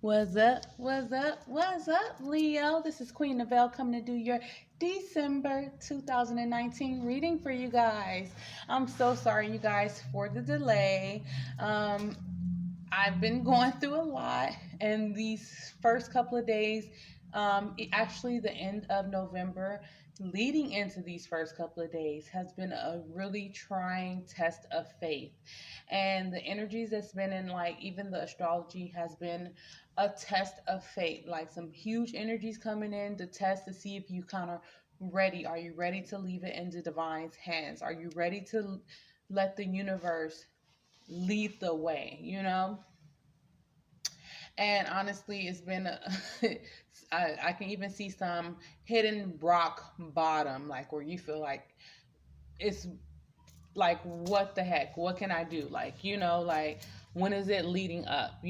What's up? What's up? What's up, Leo? This is Queen Novelle coming to do your December 2019 reading for you guys. I'm so sorry, you guys, for the delay. Um, I've been going through a lot, and these first couple of days, actually, the end of November, leading into these first couple of days, has been a really trying test of faith. And the energies that's been in, like, even the astrology has been a test of faith. Like, some huge energies coming in to test to see if you kind of ready. Are you ready to leave it into divine's hands? Are you ready to let the universe lead the way, And honestly, it's been I can even see some hidden rock bottom, like where you feel like it's like, what the heck, what can I do, like, like, when is it leading up,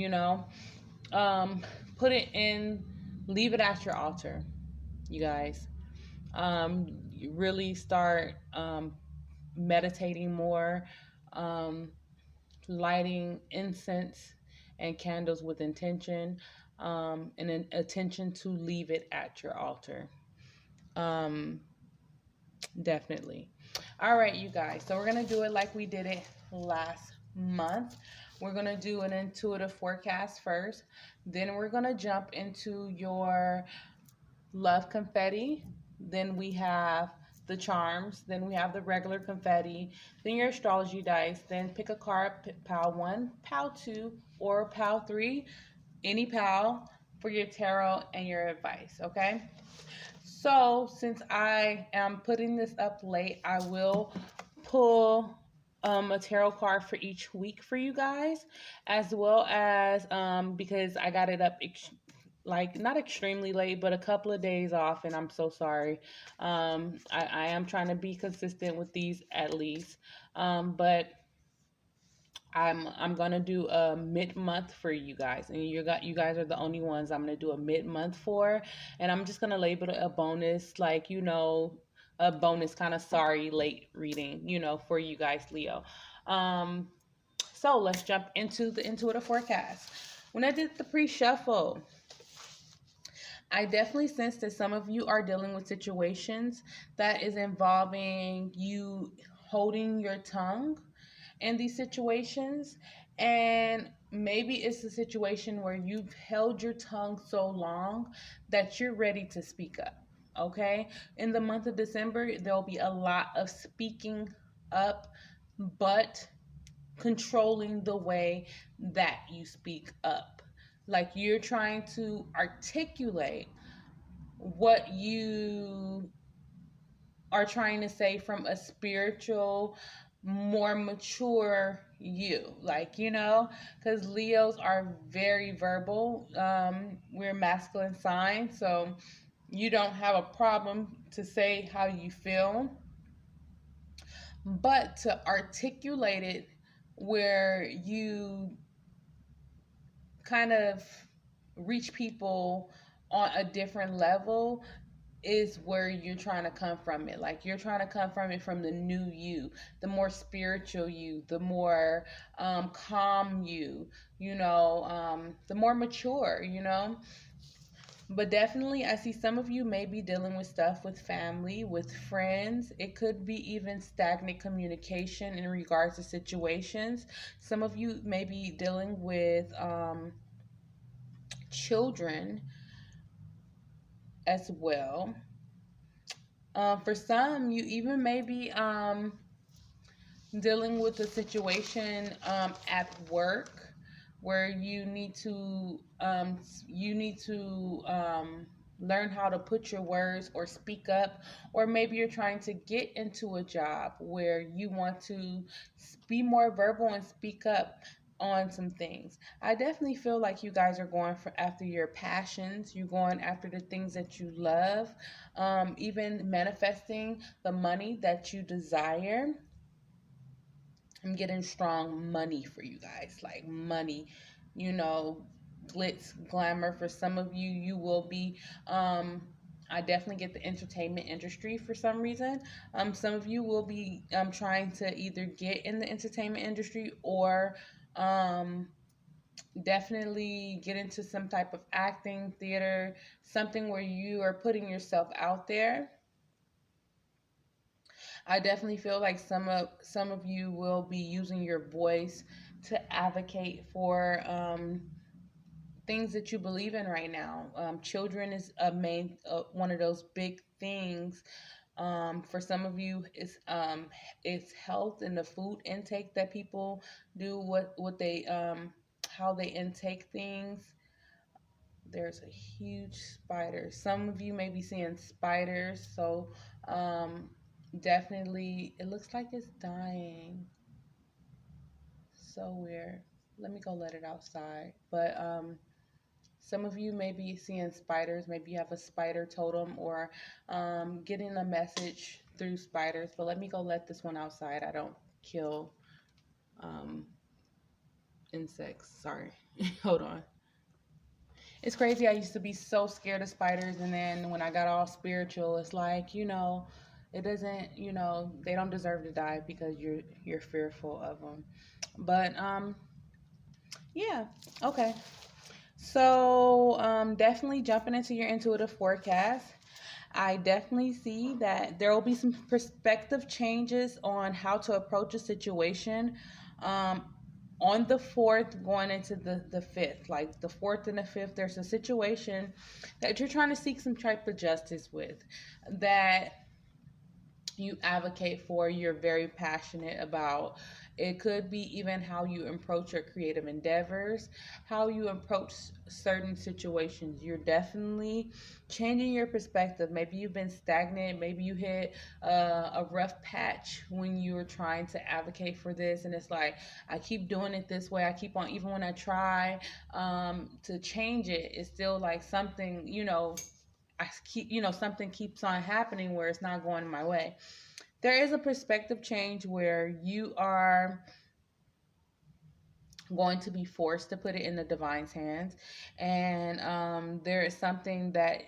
um put it in, leave it at your altar, you guys. You really start meditating more, um lighting incense and candles with intention, and an attention to leave it at your altar. Um, Definitely. All right, you guys. So we're going to do it like we did it last month. We're going to do an intuitive forecast first. Then we're going to jump into your love confetti. Then we have the charms. Then we have the regular confetti. Then your astrology dice. Then pick a card, pile 1, pile 2, or pile 3, any pile, for your tarot and your advice, okay? So, since I am putting this up late, I will pull a tarot card for each week for you guys, as well as because I got it up like not extremely late, but a couple of days off, and I'm so sorry. I am trying to be consistent with these at least, but I'm gonna do a mid month for you guys, and you guys are the only ones I'm gonna do a mid month for, and I'm just gonna label it a bonus, like, a bonus kind of sorry late reading, for you guys, Leo. Um, so let's jump into the intuitive forecast. When I did the pre-shuffle, I definitely sense that some of you are dealing with situations that is involving you holding your tongue in these situations. And maybe it's a situation where you've held your tongue so long that you're ready to speak up. Okay. In the month of December, there'll be a lot of speaking up, but controlling the way that you speak up. Like, you're trying to articulate what you are trying to say from a spiritual, more mature you, like, because Leos are very verbal. We're masculine sign, so you don't have a problem to say how you feel, but to articulate it where you kind of reach people on a different level is where you're trying to come from it. Like, you're trying to come from it from the new you, the more spiritual you, the more calm you, the more mature, But definitely, I see some of you may be dealing with stuff with family, with friends. It could be even stagnant communication in regards to situations. Some of you may be dealing with children as well. For some, you even may be dealing with a situation at work where you need to learn how to put your words or speak up, or maybe you're trying to get into a job where you want to be more verbal and speak up on some things. I definitely feel like you guys are going for after your passions. You're going after the things that you love, even manifesting the money that you desire. I'm getting strong money for you guys, like money, you know, glitz, glamour. For some of you, you will be. I definitely get the entertainment industry for some reason. Some of you will be trying to either get in the entertainment industry or Definitely get into some type of acting, theater, something where you are putting yourself out there. I definitely feel like some of you will be using your voice to advocate for things that you believe in right now. Children is a main one of those big things. For some of you, it's health and the food intake that people do, what they how they intake things. There's a huge spider. Some of you may be seeing spiders, so um, definitely it looks like it's dying. So weird. Let me go let it outside. But some of you may be seeing spiders. Maybe you have a spider totem or getting a message through spiders. But let me go let this one outside. I don't kill um, insects. Sorry. Hold on. It's crazy. I used to be so scared of spiders, and then when I got all spiritual, it's like, it doesn't, they don't deserve to die because you're fearful of them. But yeah, okay. So definitely jumping into your intuitive forecast. I definitely see that there will be some perspective changes on how to approach a situation. Um, on the fourth, going into the fifth, like the fourth and the fifth, there's a situation that you're trying to seek some type of justice with, that you advocate for, you're very passionate about. It could be even how you approach your creative endeavors, how you approach certain situations. You're definitely changing your perspective. Maybe you've been stagnant, maybe you hit a rough patch when you were trying to advocate for this, and it's like, I keep doing it this way, I keep on, even when I try to change it, it's still like something, I keep, something keeps on happening where it's not going my way. There is a perspective change where you are going to be forced to put it in the divine's hands, and there is something that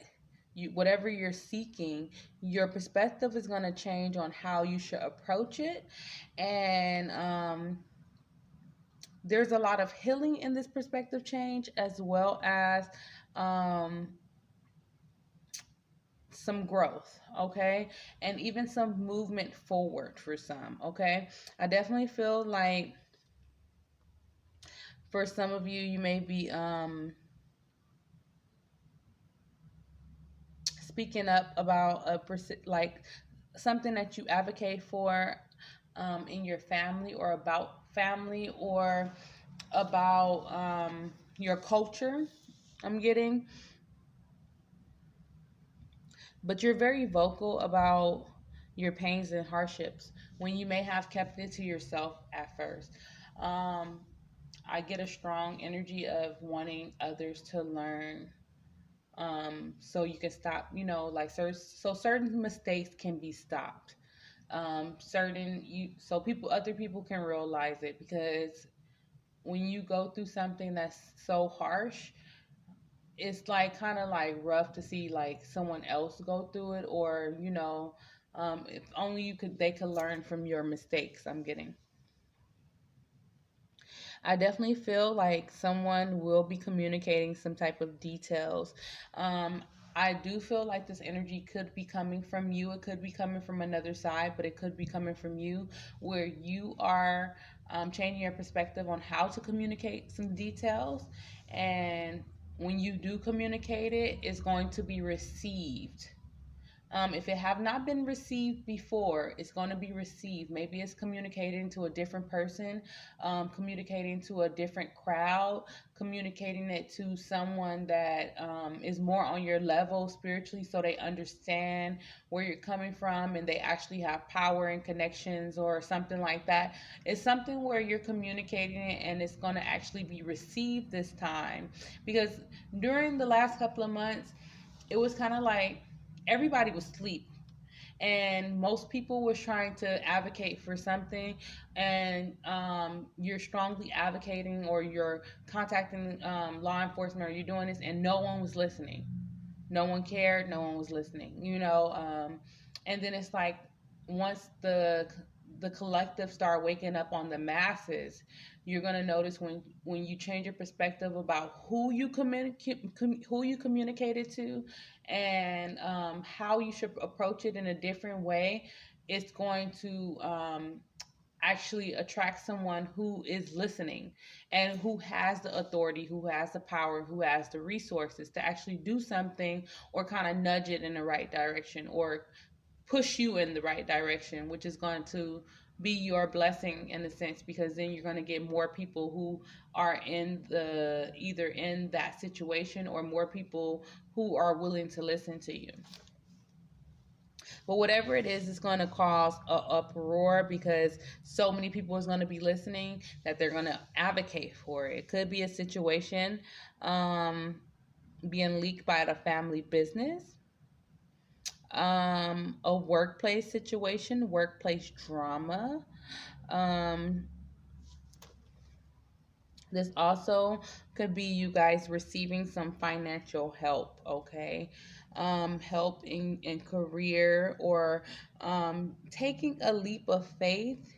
whatever you're seeking, your perspective is going to change on how you should approach it, and there's a lot of healing in this perspective change, as well as um, some growth, okay, and even some movement forward for some, okay. I definitely feel like for some of you, you may be speaking up about like something that you advocate for in your family, or about family, or about your culture. I'm getting, but you're very vocal about your pains and hardships when you may have kept it to yourself at first. Um, I get a strong energy of wanting others to learn, so you can stop, like so certain mistakes can be stopped. Certain you so people other people can realize it, because when you go through something that's so harsh, it's like kind of like rough to see like someone else go through it, or if only they could learn from your mistakes. I'm getting, I definitely feel like someone will be communicating some type of details. Um, I do feel like this energy could be coming from you. It could be coming from another side, but it could be coming from you, where you are changing your perspective on how to communicate some details. And when you do communicate it, it's going to be received. If it have not been received before, it's going to be received. Maybe it's communicating to a different person, communicating to a different crowd, communicating it to someone that is more on your level spiritually, so they understand where you're coming from and they actually have power and connections or something like that. It's something where you're communicating it and it's going to actually be received this time, because during the last couple of months, it was kind of like everybody was asleep, and most people was trying to advocate for something, and you're strongly advocating, or you're contacting law enforcement, or you're doing this, and no one was listening. No one cared, no one was listening, and then it's like, once the collective start waking up on the masses, you're going to notice when you change your perspective about who you communicated to, and how you should approach it in a different way. It's going to actually attract someone who is listening and who has the authority, who has the power, who has the resources to actually do something, or kind of nudge it in the right direction, or push you in the right direction, which is going to be your blessing in a sense, because then you're going to get more people who are in the either in that situation, or more people who are willing to listen to you. But whatever it is, it's going to cause a uproar, because so many people is going to be listening that they're going to advocate for it. It could be a situation um, being leaked by the family business, a workplace situation, workplace drama. Um, this also could be you guys receiving some financial help, okay? Help in career, or taking a leap of faith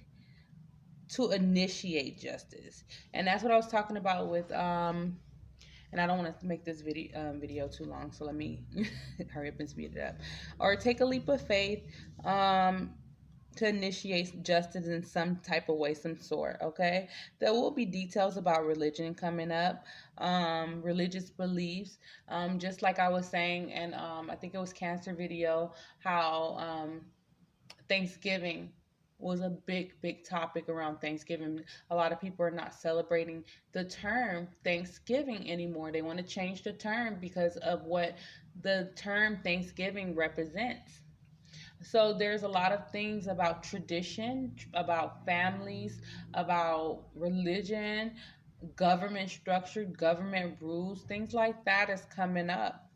to initiate justice. And that's what I was talking about with and I don't want to make this video too long, so let me hurry up and speed it up. Or take a leap of faith um, to initiate justice in some type of way, some sort. Okay, there will be details about religion coming up, religious beliefs, just like I was saying, and I think it was Cancer video, how Thanksgiving was a big topic around Thanksgiving. A lot of people are not celebrating the term Thanksgiving anymore. They want to change the term because of what the term Thanksgiving represents. So there's a lot of things about tradition, about families, about religion, government structure, government rules, things like that is coming up.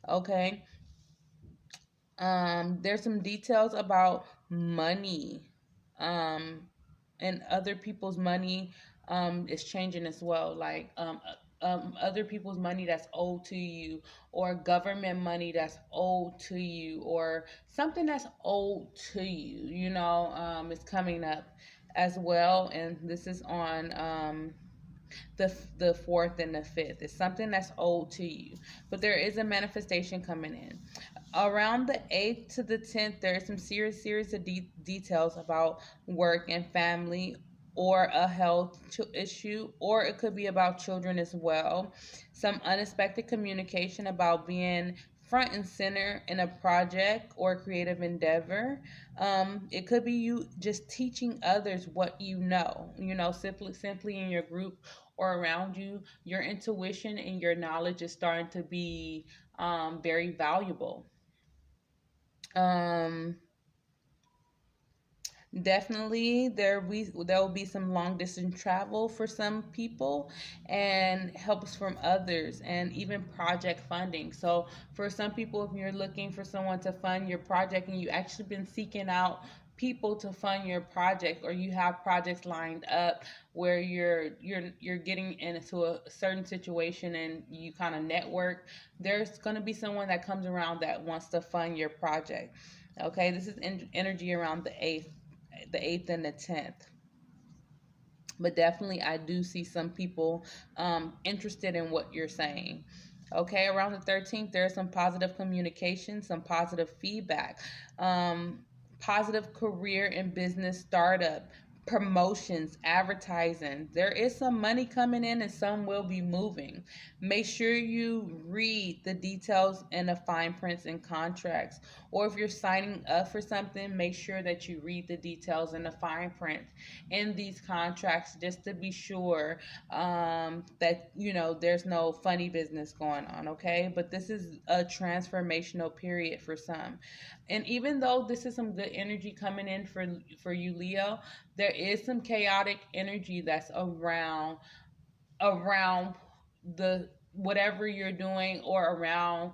Okay. There's some details about money, um, and other people's money is changing as well. Like other people's money that's owed to you, or government money that's owed to you, or something that's owed to you. Is coming up as well, and this is on the fourth and the fifth. It's something that's owed to you, but there is a manifestation coming in. Around the 8th to the 10th, there are some series of details about work and family, or a health issue, or it could be about children as well. Some unexpected communication about being front and center in a project or creative endeavor. It could be you just teaching others what simply in your group or around you. Your intuition and your knowledge is starting to be very valuable. Um, Definitely, there will be some long distance travel for some people, and helps from others, and even project funding. So for some people, if you're looking for someone to fund your project, and you actually been seeking out people to fund your project, or you have projects lined up where you're getting into a certain situation and you kind of network, there's going to be someone that comes around that wants to fund your project. Okay, this is energy around the eighth and the 10th. But definitely, I do see some people interested in what you're saying. Okay, around the 13th, there's some positive communication, some positive feedback, positive career and business startup, promotions, advertising. There is some money coming in, and some will be moving. Make sure you read the details and the fine prints and contracts. Or if you're signing up for something, make sure that you read the details and the fine print in these contracts, just to be sure that there's no funny business going on. Okay, but this is a transformational period for some, and even though this is some good energy coming in for you, Leo, there is some chaotic energy that's around the whatever you're doing, or around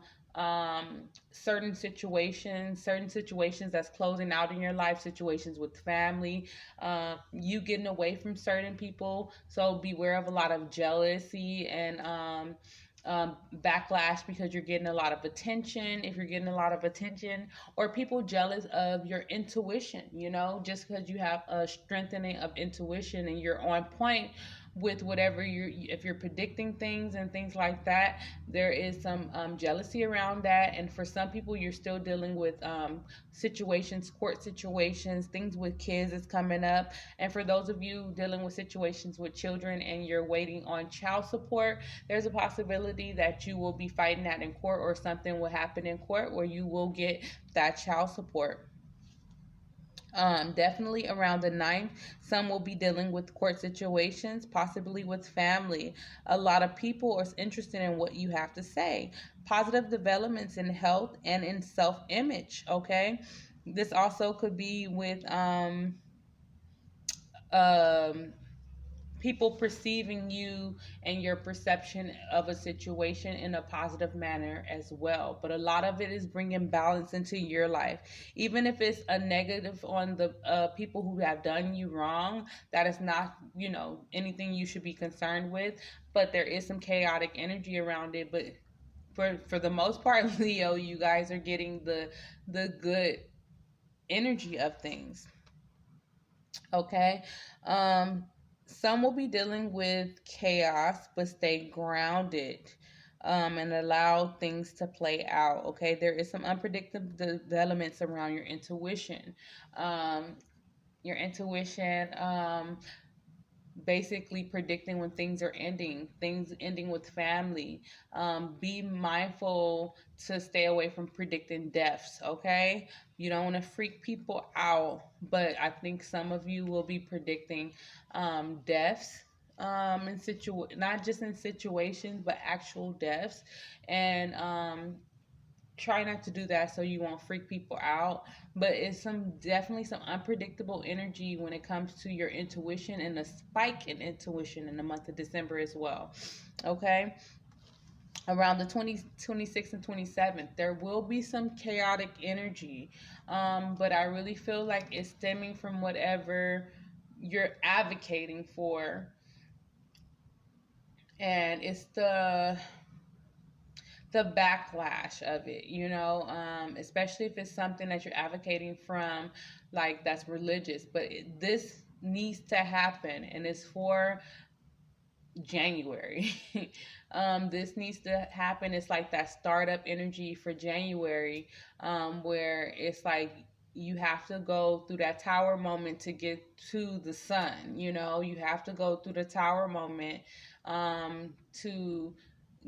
certain situations that's closing out in your life, situations with family, you getting away from certain people. So beware of a lot of jealousy, and backlash because you're getting a lot of attention, if you're getting a lot of attention, or people jealous of your intuition, just because you have a strengthening of intuition and you're on point with whatever if you're predicting things and things like that, there is some jealousy around that. And for some people, you're still dealing with situations, court situations, things with kids is coming up. And for those of you dealing with situations with children and you're waiting on child support, there's a possibility that you will be fighting that in court, or something will happen in court where you will get that child support. Definitely around the ninth, some will be dealing with court situations, possibly with family. A lot of people are interested in what you have to say. Positive developments in health and in self image, okay? This also could be with um, people perceiving you and your perception of a situation in a positive manner as well. But a lot of it is bringing balance into your life. Even if it's a negative on the people who have done you wrong, that is not, anything you should be concerned with. But there is some chaotic energy around it. But for the most part, Leo, you guys are getting the good energy of things. Okay. Um, some will be dealing with chaos, but stay grounded and allow things to play out. Okay. There is some unpredictable developments around your intuition. Um, your intuition. Basically predicting when things ending with family. Be mindful to stay away from predicting deaths, okay? You don't want to freak people out, but I think some of you will be predicting deaths, not just in situations, but actual deaths. And try not to do that so you won't freak people out. But it's definitely some unpredictable energy when it comes to your intuition, and a spike in intuition in the month of December as well. Okay. Around the 26th and 27th, there will be some chaotic energy, but I really feel like it's stemming from whatever you're advocating for. And it's the backlash of it, especially if it's something that you're advocating from, like, that's religious. But this needs to happen, and it's for January. This needs to happen. It's like that startup energy for January, where it's like you have to go through that tower moment to get to the sun. You have to go through the tower moment to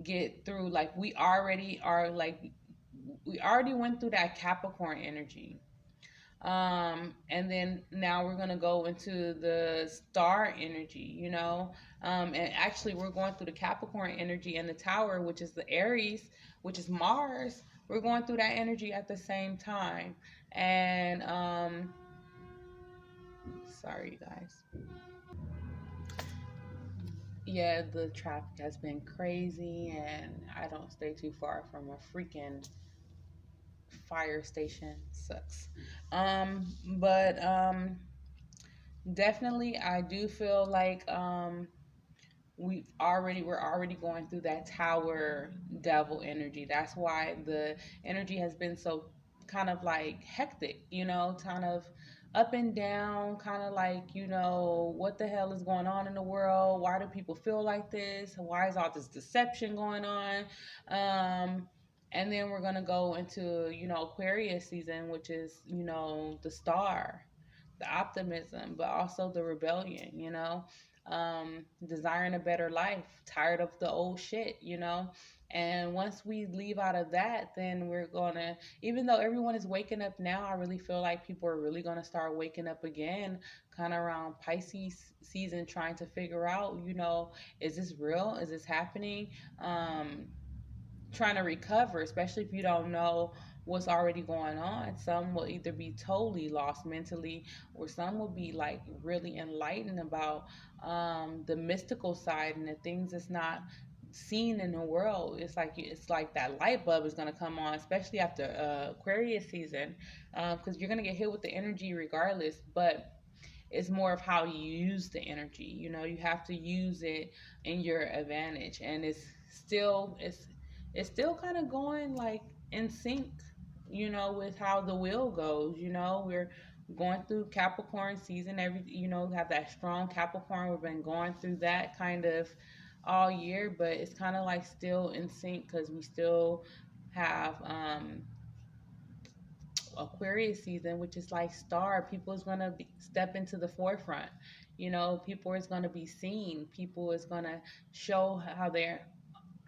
get through. Like, we already went through that Capricorn energy. And then now we're going to go into the star energy, and actually we're going through the Capricorn energy and the tower, which is the Aries, which is Mars. We're going through that energy at the same time. And sorry, guys. Yeah, the traffic has been crazy, and I don't stay too far from a freaking fire station. Sucks. But definitely, I do feel like we're already going through that tower devil energy. That's why the energy has been so kind of like hectic, kind of up and down, kind of like, what the hell is going on in the world? Why do people feel like this? Why is all this deception going on? And then we're going to go into, Aquarius season, which is, the star, the optimism, but also the rebellion, desiring a better life, tired of the old shit, And once we leave out of that, then we're gonna, even though everyone is waking up now, I really feel like people are really gonna start waking up again, kind of around Pisces season, trying to figure out, is this real? Is this happening? Trying to recover, especially if you don't know what's already going on. Some will either be totally lost mentally, or some will be like really enlightened about the mystical side and the things that's not seen in the world. It's like that light bulb is going to come on, especially after Aquarius season, because you're going to get hit with the energy regardless. But it's more of how you use the energy. You have to use it in your advantage, and it's still it's still kind of going like in sync, with how the wheel goes. We're going through Capricorn season. Have that strong Capricorn. We've been going through that kind of all year, but it's kind of like still in sync because we still have Aquarius season, which is like star. People is gonna step into the forefront. People is gonna be seen. People is gonna show how they're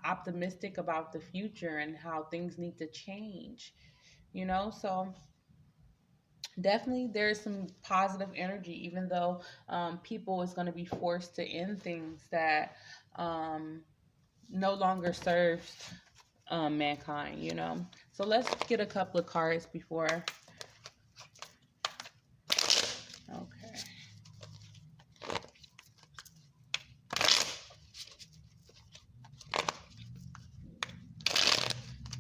optimistic about the future and how things need to change. So definitely there's some positive energy, even though people is going to be forced to end things that um, no longer serves mankind. So let's get a couple of cards before. Okay.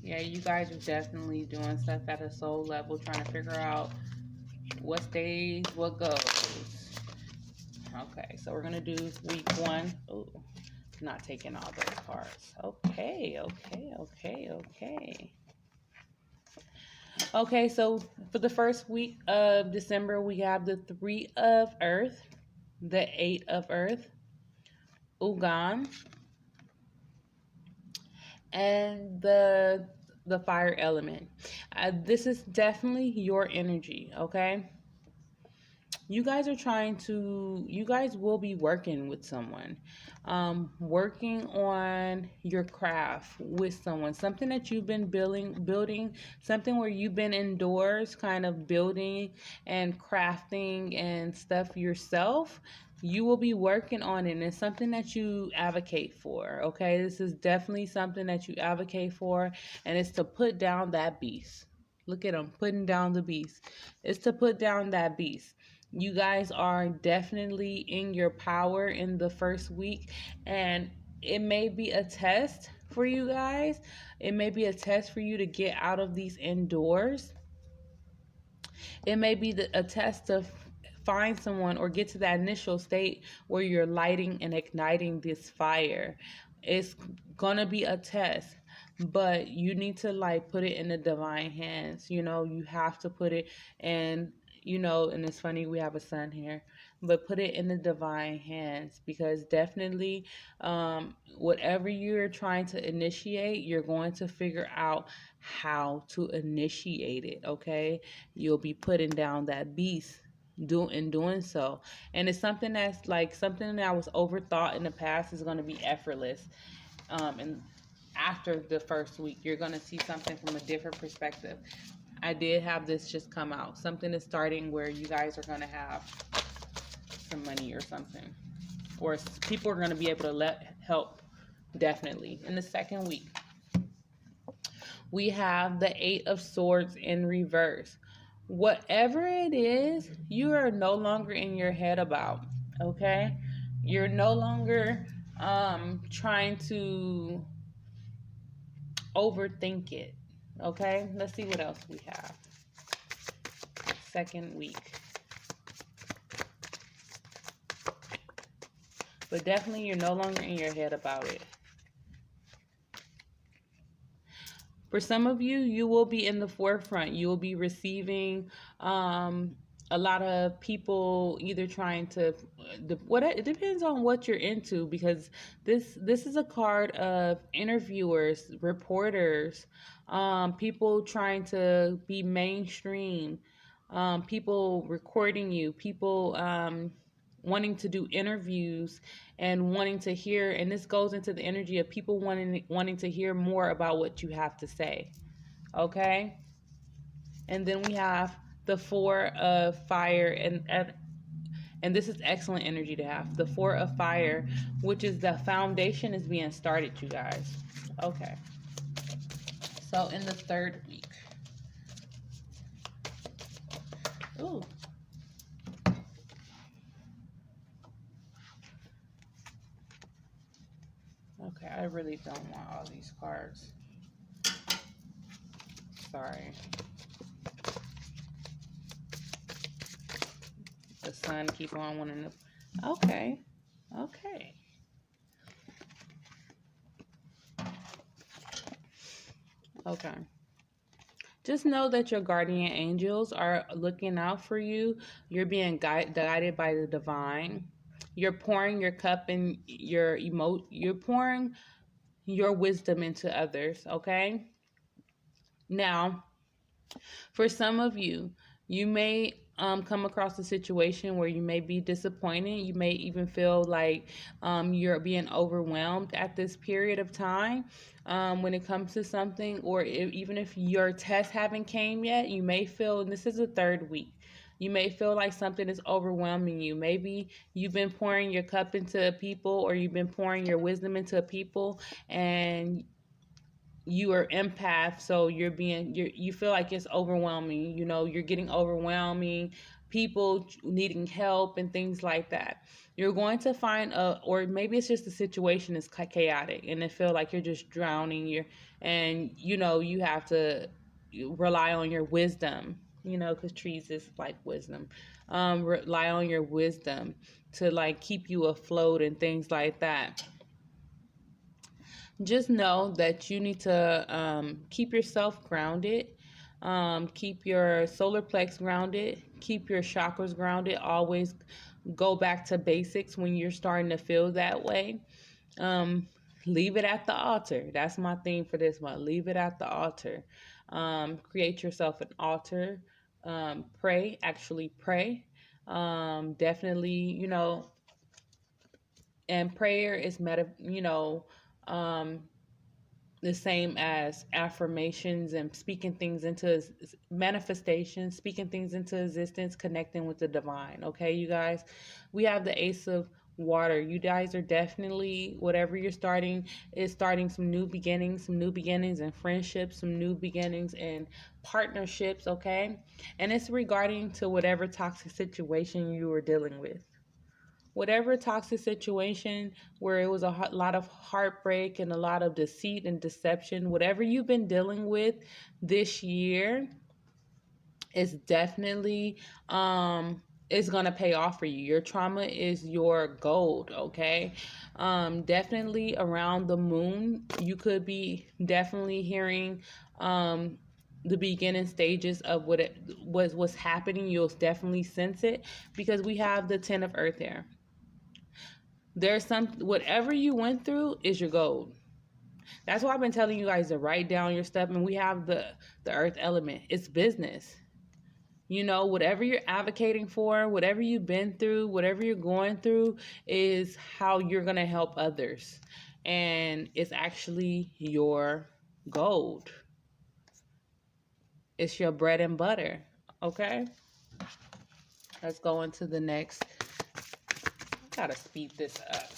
Yeah, you guys are definitely doing stuff at a soul level, trying to figure out what stays, what goes. Okay, so we're gonna do week 1. Oh, not taking all those cards. Okay. Okay, so for the first week of December, we have the 3 of Earth, the 8 of Earth, Ugan, and the fire element. This is definitely your energy, okay? You guys will be working with someone, working on your craft with someone, something that you've been building, something where you've been indoors kind of building and crafting and stuff yourself. You will be working on it, and it's something that you advocate for. Okay, this is definitely something that you advocate for, and it's to put down that beast. Look at them putting down the beast. It's to put down that beast. You guys are definitely in your power in the first week, and it may be a test for you guys. It may be a test for you to get out of these indoors. It may be a test to find someone or get to that initial state where you're lighting and igniting this fire. It's gonna be a test, but you need to like put it in the divine hands. You have to put it in, and it's funny, we have a son here, but put it in the divine hands, because definitely whatever you're trying to initiate, you're going to figure out how to initiate it. Okay, you'll be putting down that beast doing so, and it's something that's like something that was overthought in the past is going to be effortless. And after the first week, you're going to see something from a different perspective. I did have this just come out. Something is starting where you guys are going to have some money or something, or people are going to be able to help. Definitely in the second week, we have the 8 of Swords in reverse. Whatever it is, you are no longer in your head about. Okay, you're no longer trying to overthink it. Okay, let's see what else we have. Second week. But definitely you're no longer in your head about it. For some of you, you will be in the forefront. You will be receiving a lot of people either trying to it depends on what you're into, because this is a card of interviewers, reporters, people trying to be mainstream, people recording you, people wanting to do interviews and wanting to hear, and this goes into the energy of people wanting to hear more about what you have to say. Okay, and then we have the 4 of fire, and this is excellent energy to have. The 4 of fire, which is the foundation is being started, you guys. Okay, so in the third week, ooh, okay, I really don't want all these cards. Sorry. The sun keep on wanting to. Okay. Okay. Just know that your guardian angels are looking out for you. You're being guided by the divine. You're pouring your cup and you're pouring your wisdom into others, okay? Now, for some of you, you may come across a situation where you may be disappointed. You may even feel like you're being overwhelmed at this period of time when it comes to something, or even if your test haven't came yet, you may feel, and this is the third week, you may feel like something is overwhelming you. Maybe you've been pouring your cup into people, or you've been pouring your wisdom into people, and you are empath, so you feel like it's overwhelming. You're getting overwhelming, people needing help and things like that. You're going to find or maybe it's just the situation is chaotic and it feel like you're just drowning. You have to rely on your wisdom, because trees is like wisdom. Rely on your wisdom to like keep you afloat and things like that. Just know that you need to keep yourself grounded, keep your solar plex grounded, keep your chakras grounded. Always go back to basics when you're starting to feel that way. um, Leave it at the altar. That's my theme for this month. Leave it at the altar. Create yourself an altar. Pray, actually pray. Definitely, and prayer is the same as affirmations and speaking things into manifestation, speaking things into existence, connecting with the divine. Okay, you guys, we have the Ace of Water. You guys are definitely, whatever you're starting, is starting some new beginnings in friendships, some new beginnings in partnerships. Okay, and it's regarding to whatever toxic situation you are dealing with. Whatever toxic situation where it was a lot of heartbreak and a lot of deceit and deception, whatever you've been dealing with this year, is definitely it's gonna pay off for you. Your trauma is your gold, okay? Definitely around the moon, you could be definitely hearing the beginning stages of what's happening. You'll definitely sense it because we have the 10 of earth there. There's some, whatever you went through is your gold. That's why I've been telling you guys to write down your stuff. And we have the earth element. It's business. Whatever you're advocating for, whatever you've been through, whatever you're going through is how you're going to help others. And it's actually your gold. It's your bread and butter. Okay? Let's go into the next. I gotta speed this up.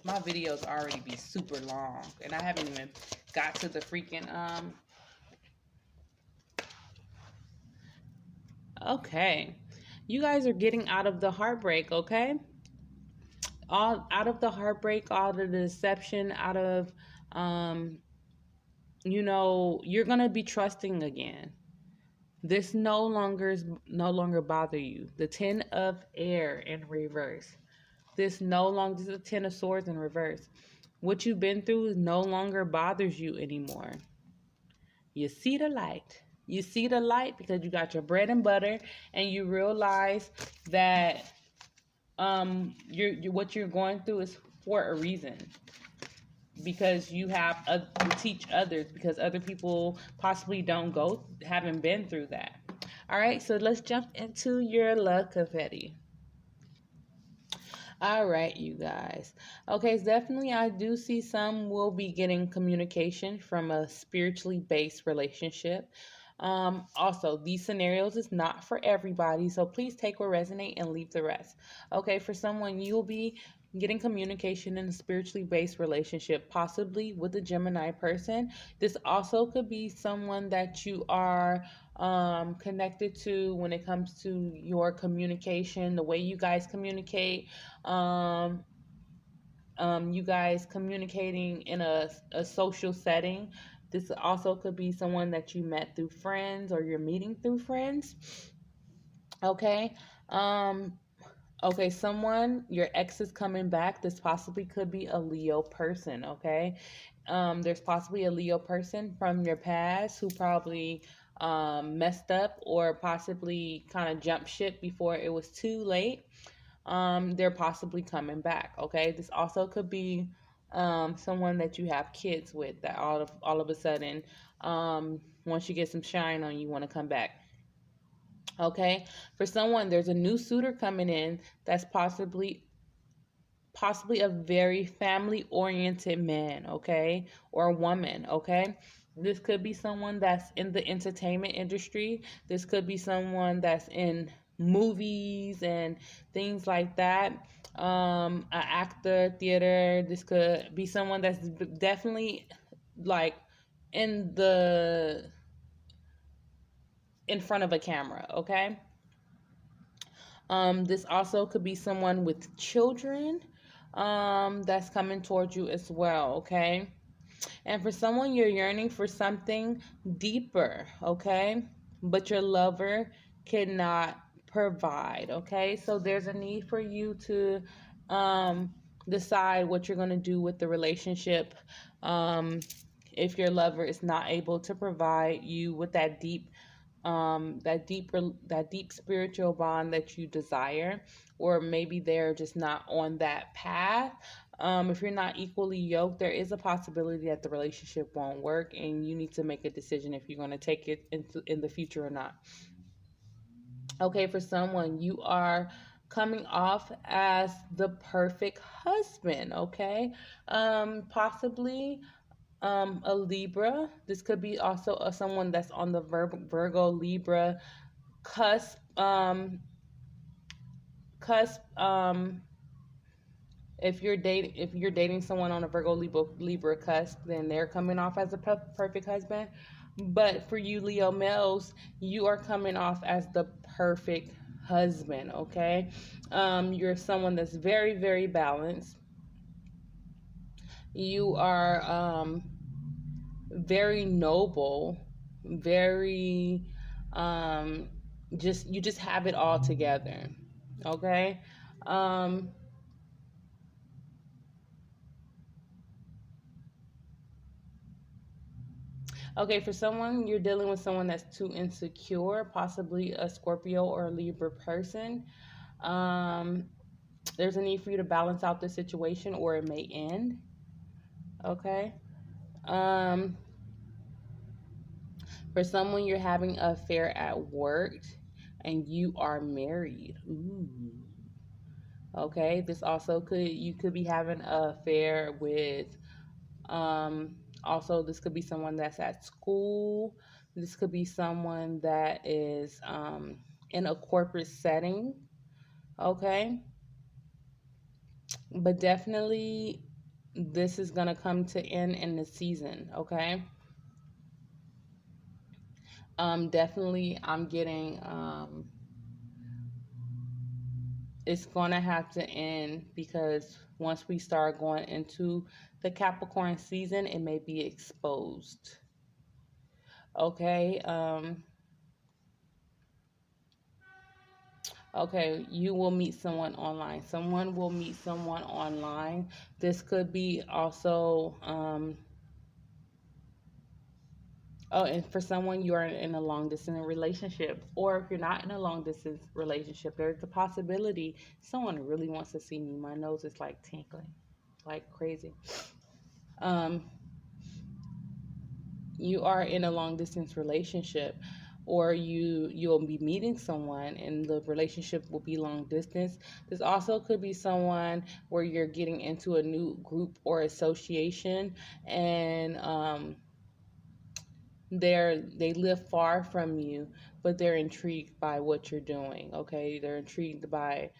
My videos already be super long, and I haven't even got to the freaking okay. You guys are getting out of the heartbreak, okay? All out of the heartbreak, all of the deception, out of um you're gonna be trusting again. This no longer bother you. The 10 of air in reverse. This is the 10 of swords in reverse. What you've been through no longer bothers you anymore. You see the light. You see the light because you got your bread and butter, and you realize that what you're going through is for a reason, because you have to teach others, because other people possibly haven't been through that. All right, so let's jump into your love confetti. All right, you guys. Okay, so definitely I do see some will be getting communication from a spiritually based relationship. Also, these scenarios is not for everybody, so please take what resonate and leave the rest. Okay, for someone, you'll be getting communication in a spiritually based relationship, possibly with a Gemini person. This also could be someone that you are connected to when it comes to your communication, the way you guys communicate, um, you guys communicating in a social setting. This also could be someone that you met through friends or you're meeting through friends. Okay. Um, Okay, someone, your ex is coming back. This possibly could be a Leo person, okay? There's possibly a Leo person from your past who probably messed up or possibly kind of jumped ship before it was too late. They're possibly coming back, okay? This also could be someone that you have kids with that all of a sudden, once you get some shine on you, want to come back. Okay, for someone, there's a new suitor coming in that's possibly a very family oriented man, okay, or a woman, okay. This could be someone that's in the entertainment industry. This could be someone that's in movies and things like that. An actor, theater. This could be someone that's definitely like in the in front of a camera, okay. This also could be someone with children that's coming towards you as well, okay? And for someone, you're yearning for something deeper, okay? But your lover cannot provide, okay? So there's a need for you to um, decide what you're going to do with the relationship. Um, if your lover is not able to provide you with that deep spiritual bond that you desire, or maybe they're just not on that path. If you're not equally yoked, there is a possibility that the relationship won't work, and you need to make a decision if you're going to take it in the future or not. Okay, for someone, you are coming off as the perfect husband, okay? Possibly a Libra. This could be also someone that's on the Virgo Libra cusp. Cusp. If you're dating someone on a Virgo Libra cusp, then they're coming off as a perfect husband. But for you Leo males, you are coming off as the perfect husband. Okay, you're someone that's very very balanced. You are very noble, very um, just have it all together. Okay. Um, Okay, for someone, you're dealing with someone that's too insecure, possibly a Scorpio or a Libra person. Um, there's a need for you to balance out the situation or it may end. Okay. Um, for someone, you're having an affair at work and you are married. Ooh. Okay. This also you could be having an affair with also, this could be someone that's at school. This could be someone that is in a corporate setting. Okay. But definitely, this is going to come to end in the season. Okay. Definitely, I'm getting, it's going to have to end because once we start going into the Capricorn season, it may be exposed. Okay. Okay, you will meet someone online. Someone will meet someone online. This could be also, oh, and for someone you are in a long distance relationship, or if you're not in a long distance relationship, there's a possibility someone really wants to see me. My nose is like tinkling, like crazy. Um, you are in a long distance relationship, or you'll be meeting someone and the relationship will be long distance. This also could be someone where you're getting into a new group or association, and they live far from you, but they're intrigued by what you're doing. Okay, they're intrigued by,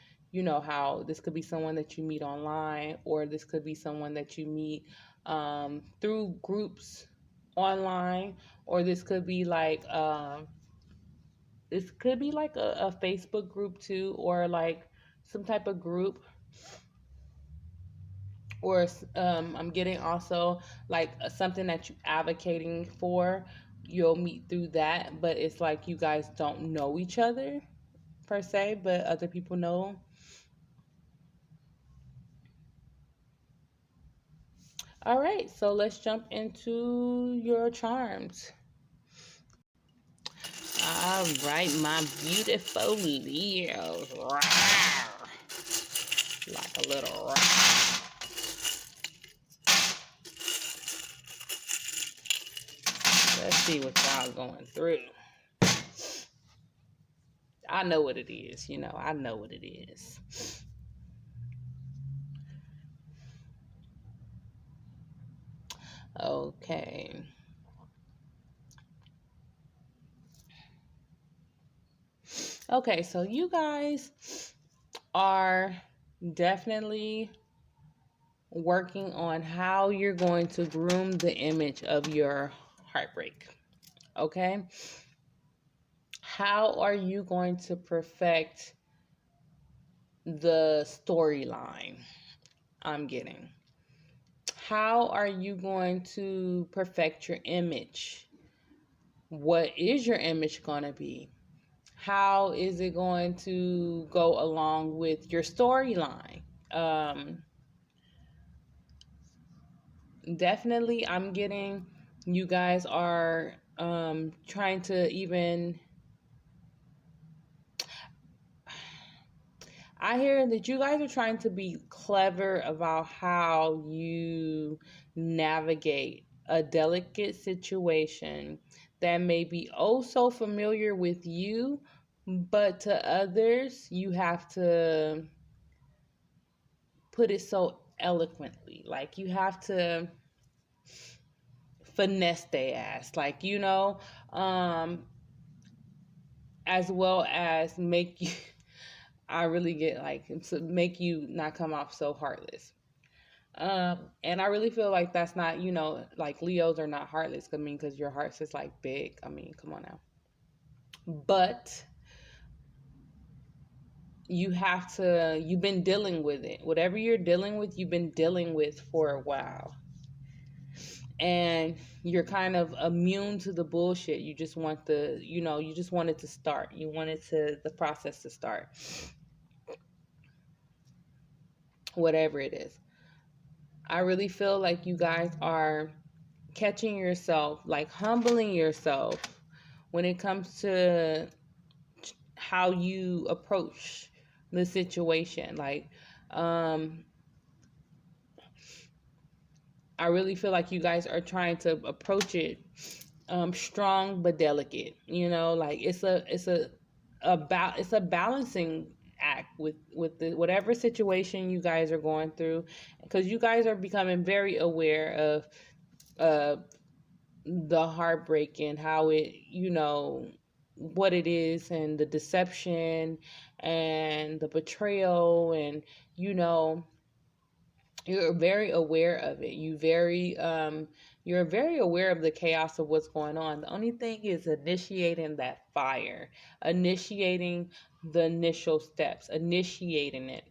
how this could be someone that you meet online, or this could be someone that you meet through groups online, or this could be like a Facebook group too, or like some type of group, or I'm getting also like something that you advocating for. You'll meet through that, but it's like you guys don't know each other per se, but other people know. All right, so let's jump into your charms. All right, my beautiful Leos. Like a little. Let's see what y'all going through. I know what it is. I know what it is. Okay. Okay, so you guys are definitely working on how you're going to groom the image of your heartbreak. Okay? How are you going to perfect the storyline I'm getting? How are you going to perfect your image? What is your image going to be? How is it going to go along with your storyline? Definitely, I'm getting you guys are trying to even. I hear that you guys are trying to be clever about how you navigate a delicate situation that may be oh so familiar with you, but to others, you have to put it so eloquently. Like you have to finesse their ass, like, um, as well as make you. I really get like to make you not come off so heartless. And I really feel like that's not, like Leos are not heartless. I mean, because your heart's just like big. I mean, come on now. But you've been dealing with it. Whatever you're dealing with, you've been dealing with for a while. And you're kind of immune to the bullshit. You just want you just want it to start. You want the process to start. Whatever it is. I really feel like you guys are catching yourself, like humbling yourself when it comes to how you approach the situation. Like, I really feel like you guys are trying to approach it strong but delicate. Like it's a balancing act with whatever situation you guys are going through, because you guys are becoming very aware of uh, the heartbreak and how it, what it is, and the deception and the betrayal, and you know you're very aware of it. You're very aware of the chaos of what's going on. The only thing is initiating that fire, initiating the initial steps, initiating it.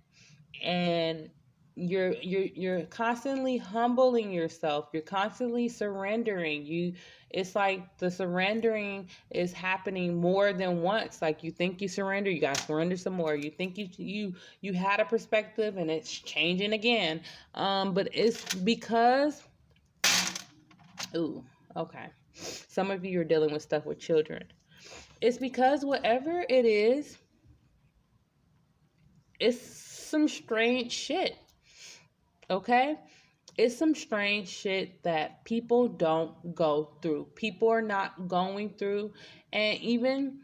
And you're constantly humbling yourself. You're constantly surrendering. It's like the surrendering is happening more than once. Like you think you surrender, you gotta surrender some more. You think you had a perspective and it's changing again. But it's because ooh, okay. Some of you are dealing with stuff with children. It's because whatever it is, it's some strange shit. Okay? It's some strange shit that people don't go through. People are not going through. And even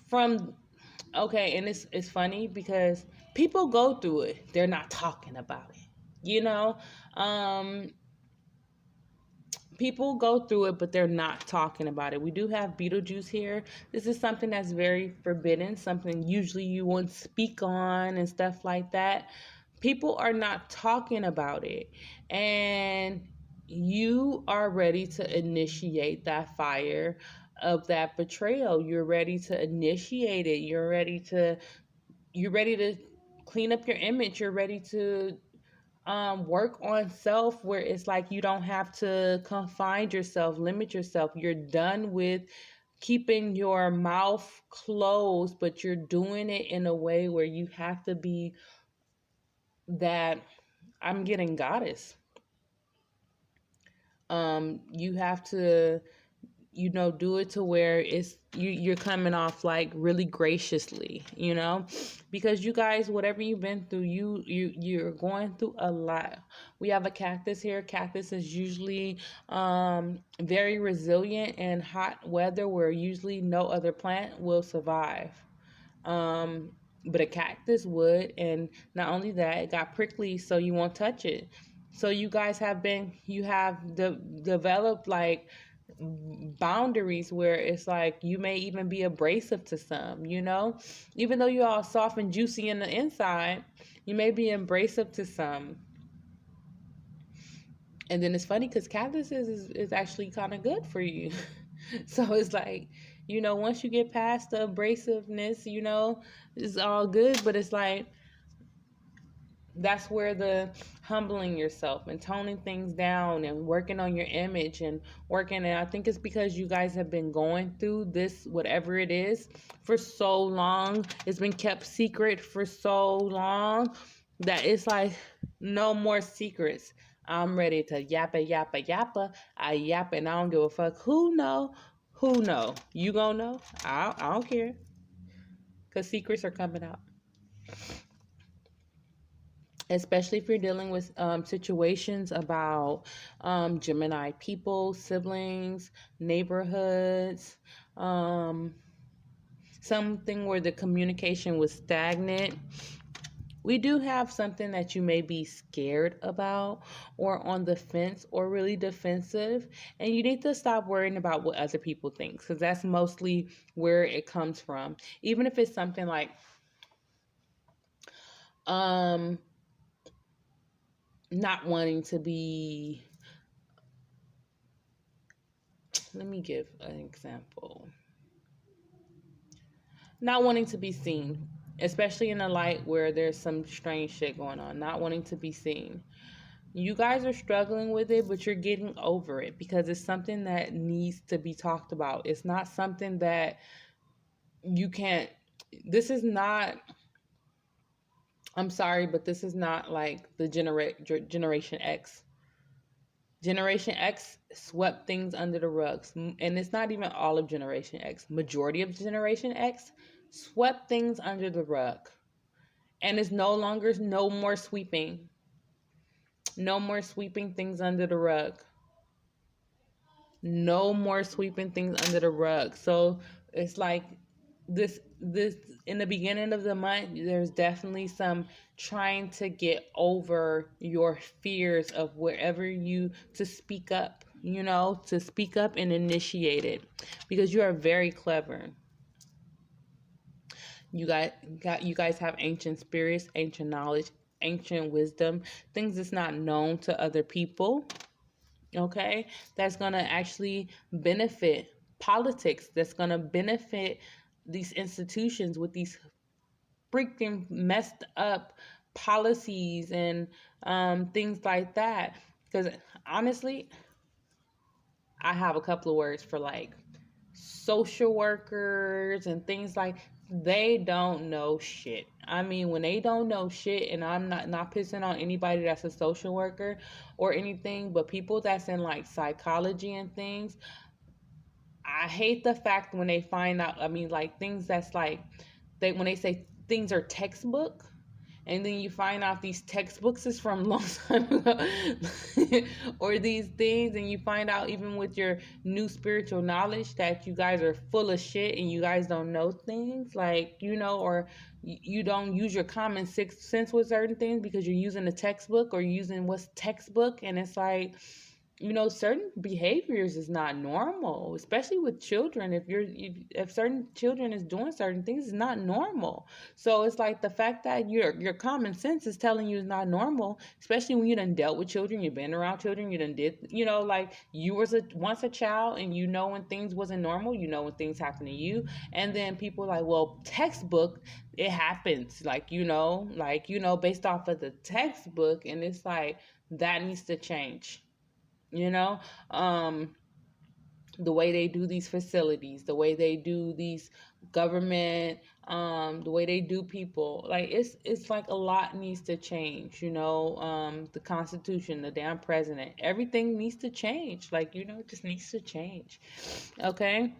from okay, and it's funny because people go through it. They're not talking about it. You know? Um People go through it, but they're not talking about it. We do have Beetlejuice here. This is something that's very forbidden, something usually you won't speak on and stuff like that. People are not talking about it. And you are ready to initiate that fire of that betrayal. You're ready to initiate it. You're ready to clean up your image. You're ready to work on self, where it's like you don't have to confine yourself, limit yourself. You're done with keeping your mouth closed, but you're doing it in a way where you have to be that I'm getting goddess. You have to, do it to where you're coming off like really graciously, because you guys, whatever you've been through, you're going through a lot. We have a cactus here. Cactus is usually very resilient in hot weather where usually no other plant will survive. um, but a cactus would, and not only that, it got prickly, so you won't touch it. So you have developed like boundaries where it's like you may even be abrasive to some, even though you're all soft and juicy in the inside, you may be abrasive to some. And then it's funny because cactus is actually kind of good for you. So it's like, once you get past the abrasiveness, it's all good. But it's like, that's where the humbling yourself and toning things down and working on your image and working. And I think it's because you guys have been going through this, whatever it is, for so long. It's been kept secret for so long that it's like, no more secrets. I'm ready to yappa, yappa, yappa. I yap and I don't give a fuck. Who know? Who know? You gonna know? I don't care. Because secrets are coming out. Especially if you're dealing with situations about Gemini people, siblings, neighborhoods, um, something where the communication was stagnant. We do have something that you may be scared about or on the fence or really defensive. And you need to stop worrying about what other people think, because that's mostly where it comes from. Even if it's something like, not wanting to be, let me give an example. Not wanting to be seen, especially in a light where there's some strange shit going on, not wanting to be seen. You guys are struggling with it, but you're getting over it because it's something that needs to be talked about. It's not something that you can't, this is not, I'm sorry, but this is not like the Generation X. Generation X swept things under the rugs, and it's not even all of Generation X. Majority of Generation X swept things under the rug, and it's no more sweeping. No more sweeping things under the rug. No more sweeping things under the rug. So it's like this in the beginning of the month, there's definitely some trying to get over your fears of wherever you to speak up, to speak up and initiate it, because you are very clever. You guys have ancient spirits, ancient knowledge, ancient wisdom, things that's not known to other people. Okay, that's going to actually benefit politics, that's going to benefit these institutions with these freaking messed up policies and things like that. Because honestly, I have a couple of words for like social workers and things like, they don't know shit. I mean, when they don't know shit, and I'm not pissing on anybody that's a social worker or anything, but people that's in like psychology and things, I hate the fact when they find out, I mean, like things that's like, when they say things are textbook, and then you find out these textbooks is from a long time ago, or these things, and you find out even with your new spiritual knowledge that you guys are full of shit and you guys don't know things, like, or you don't use your common sixth sense with certain things because you're using the textbook or using what's textbook, and it's like, certain behaviors is not normal, especially with children. If certain children is doing certain things, it's not normal. So it's like the fact that your common sense is telling you it's not normal, especially when you done dealt with children, you've been around children, you done did, like you was once a child, and when things wasn't normal, when things happen to you, and then people like, well, textbook, it happens, based off of the textbook, and it's like that needs to change. you know um the way they do these facilities, the way they do these government, the way they do people. Like it's like a lot needs to change, the Constitution, the damn president, everything needs to change. Like, it just needs to change. Okay.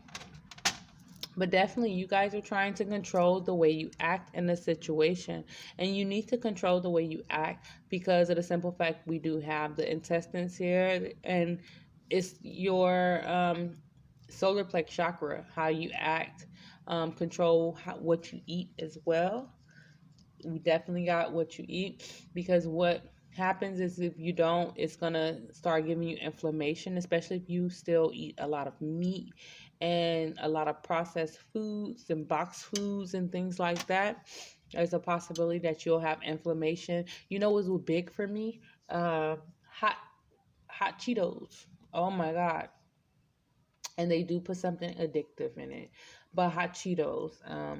But definitely, you guys are trying to control the way you act in the situation. And you need to control the way you act because of the simple fact we do have the intestines here. And it's your solar plex chakra, how you act, control what you eat as well. We definitely got what you eat, because what happens is if you don't, it's gonna start giving you inflammation, especially if you still eat a lot of meat and a lot of processed foods and boxed foods and things like that. There's a possibility that you'll have inflammation. What was big for me? Hot Cheetos. Oh my God. And they do put something addictive in it. But hot Cheetos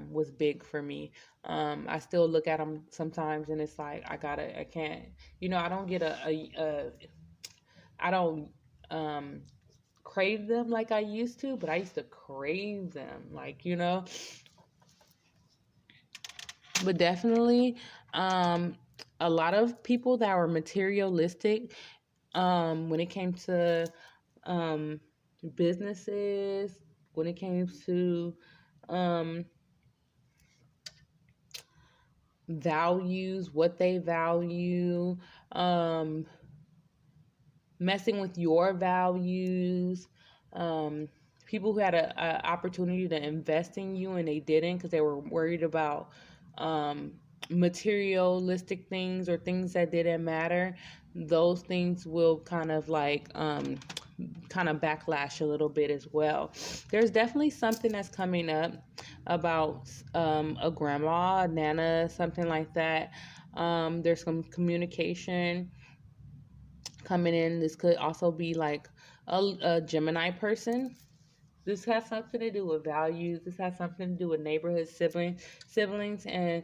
was big for me. I still look at them sometimes, and it's like I can't. I don't get I don't crave them like I used to, but I used to crave them, But definitely, a lot of people that were materialistic, when it came to um, businesses, when it came to um, values, what they value, um, messing with your values, um, people who had a opportunity to invest in you and they didn't because they were worried about um, materialistic things or things that didn't matter. Those things will kind of backlash a little bit as well. There's definitely something that's coming up about a grandma, a nana, something like that. There's some communication coming in. This could also be like a Gemini person. This has something to do with values. This has something to do with neighborhood siblings, and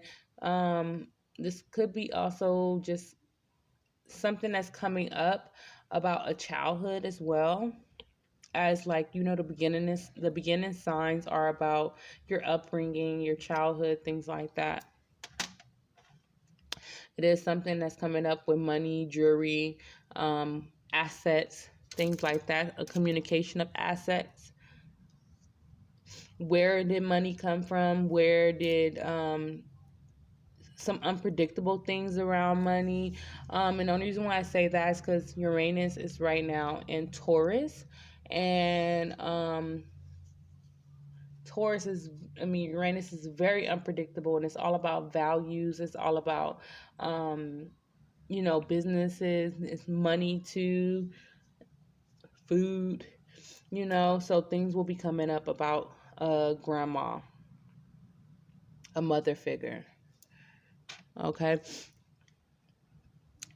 this could be also just something that's coming up about a childhood as well. As like the beginning signs are about your upbringing, your childhood, things like that. It is something that's coming up with money, jewelry, assets, things like that, a communication of assets. Where did money come from? Where did some unpredictable things around money? And the only reason why I say that is because Uranus is right now in Taurus. And Uranus is very unpredictable, and it's all about values. It's all about, businesses. It's money too, food, so things will be coming up about a grandma, a mother figure. Okay.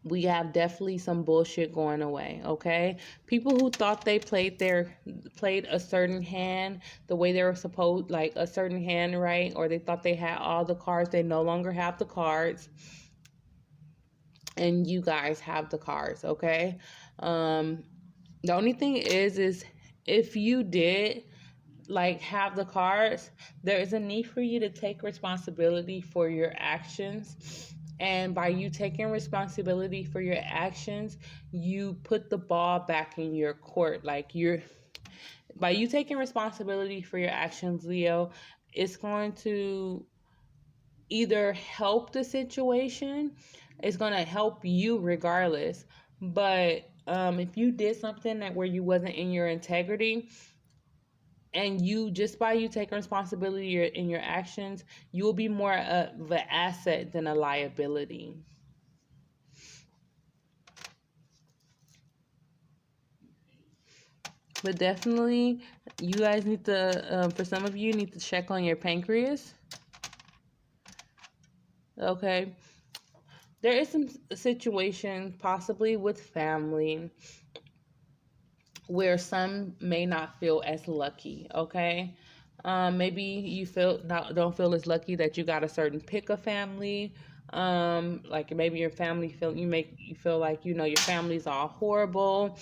We have definitely some bullshit going away. Okay. People who thought they played a certain hand the way they were supposed, like a certain hand, right? Or they thought they had all the cards, they no longer have the cards. And you guys have the cards. Okay. The only thing is if you did have the cards, there is a need for you to take responsibility for your actions. And by you taking responsibility for your actions, you put the ball back in your court. By you taking responsibility for your actions, Leo, it's going to either help the situation, it's going to help you regardless. But if you did something where you wasn't in your integrity, and by you taking responsibility in your actions, you will be more of an asset than a liability. But definitely, you guys need to, for some of you, need to check on your pancreas. Okay. There is some situation, possibly with family, where some may not feel as lucky. Okay. Maybe you don't feel as lucky that you got a certain pick of family. Like maybe your family you feel like your family's all horrible.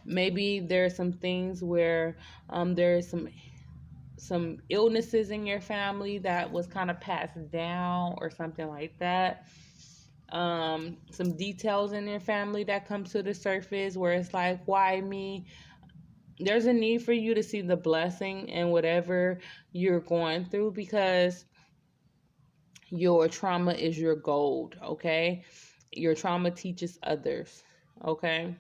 Maybe there are some things where there's some illnesses in your family that was kind of passed down or something like that. Some details in your family that come to the surface where it's like, why me? There's a need for you to see the blessing in whatever you're going through, because your trauma is your gold, okay? Your trauma teaches others, okay?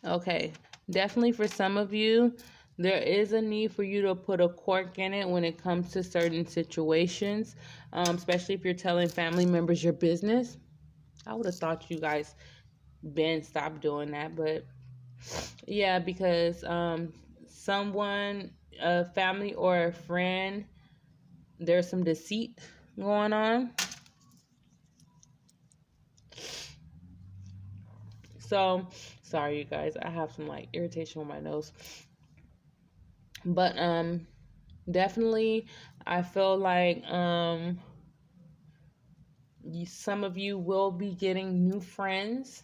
Okay, definitely for some of you, there is a need for you to put a cork in it when it comes to certain situations, especially if you're telling family members your business. I would have thought you guys been stopped doing that, but yeah, because someone, a family or a friend, there's some deceit going on. So, sorry you guys, I have some like irritation on my nose. But definitely I feel like some of you will be getting new friends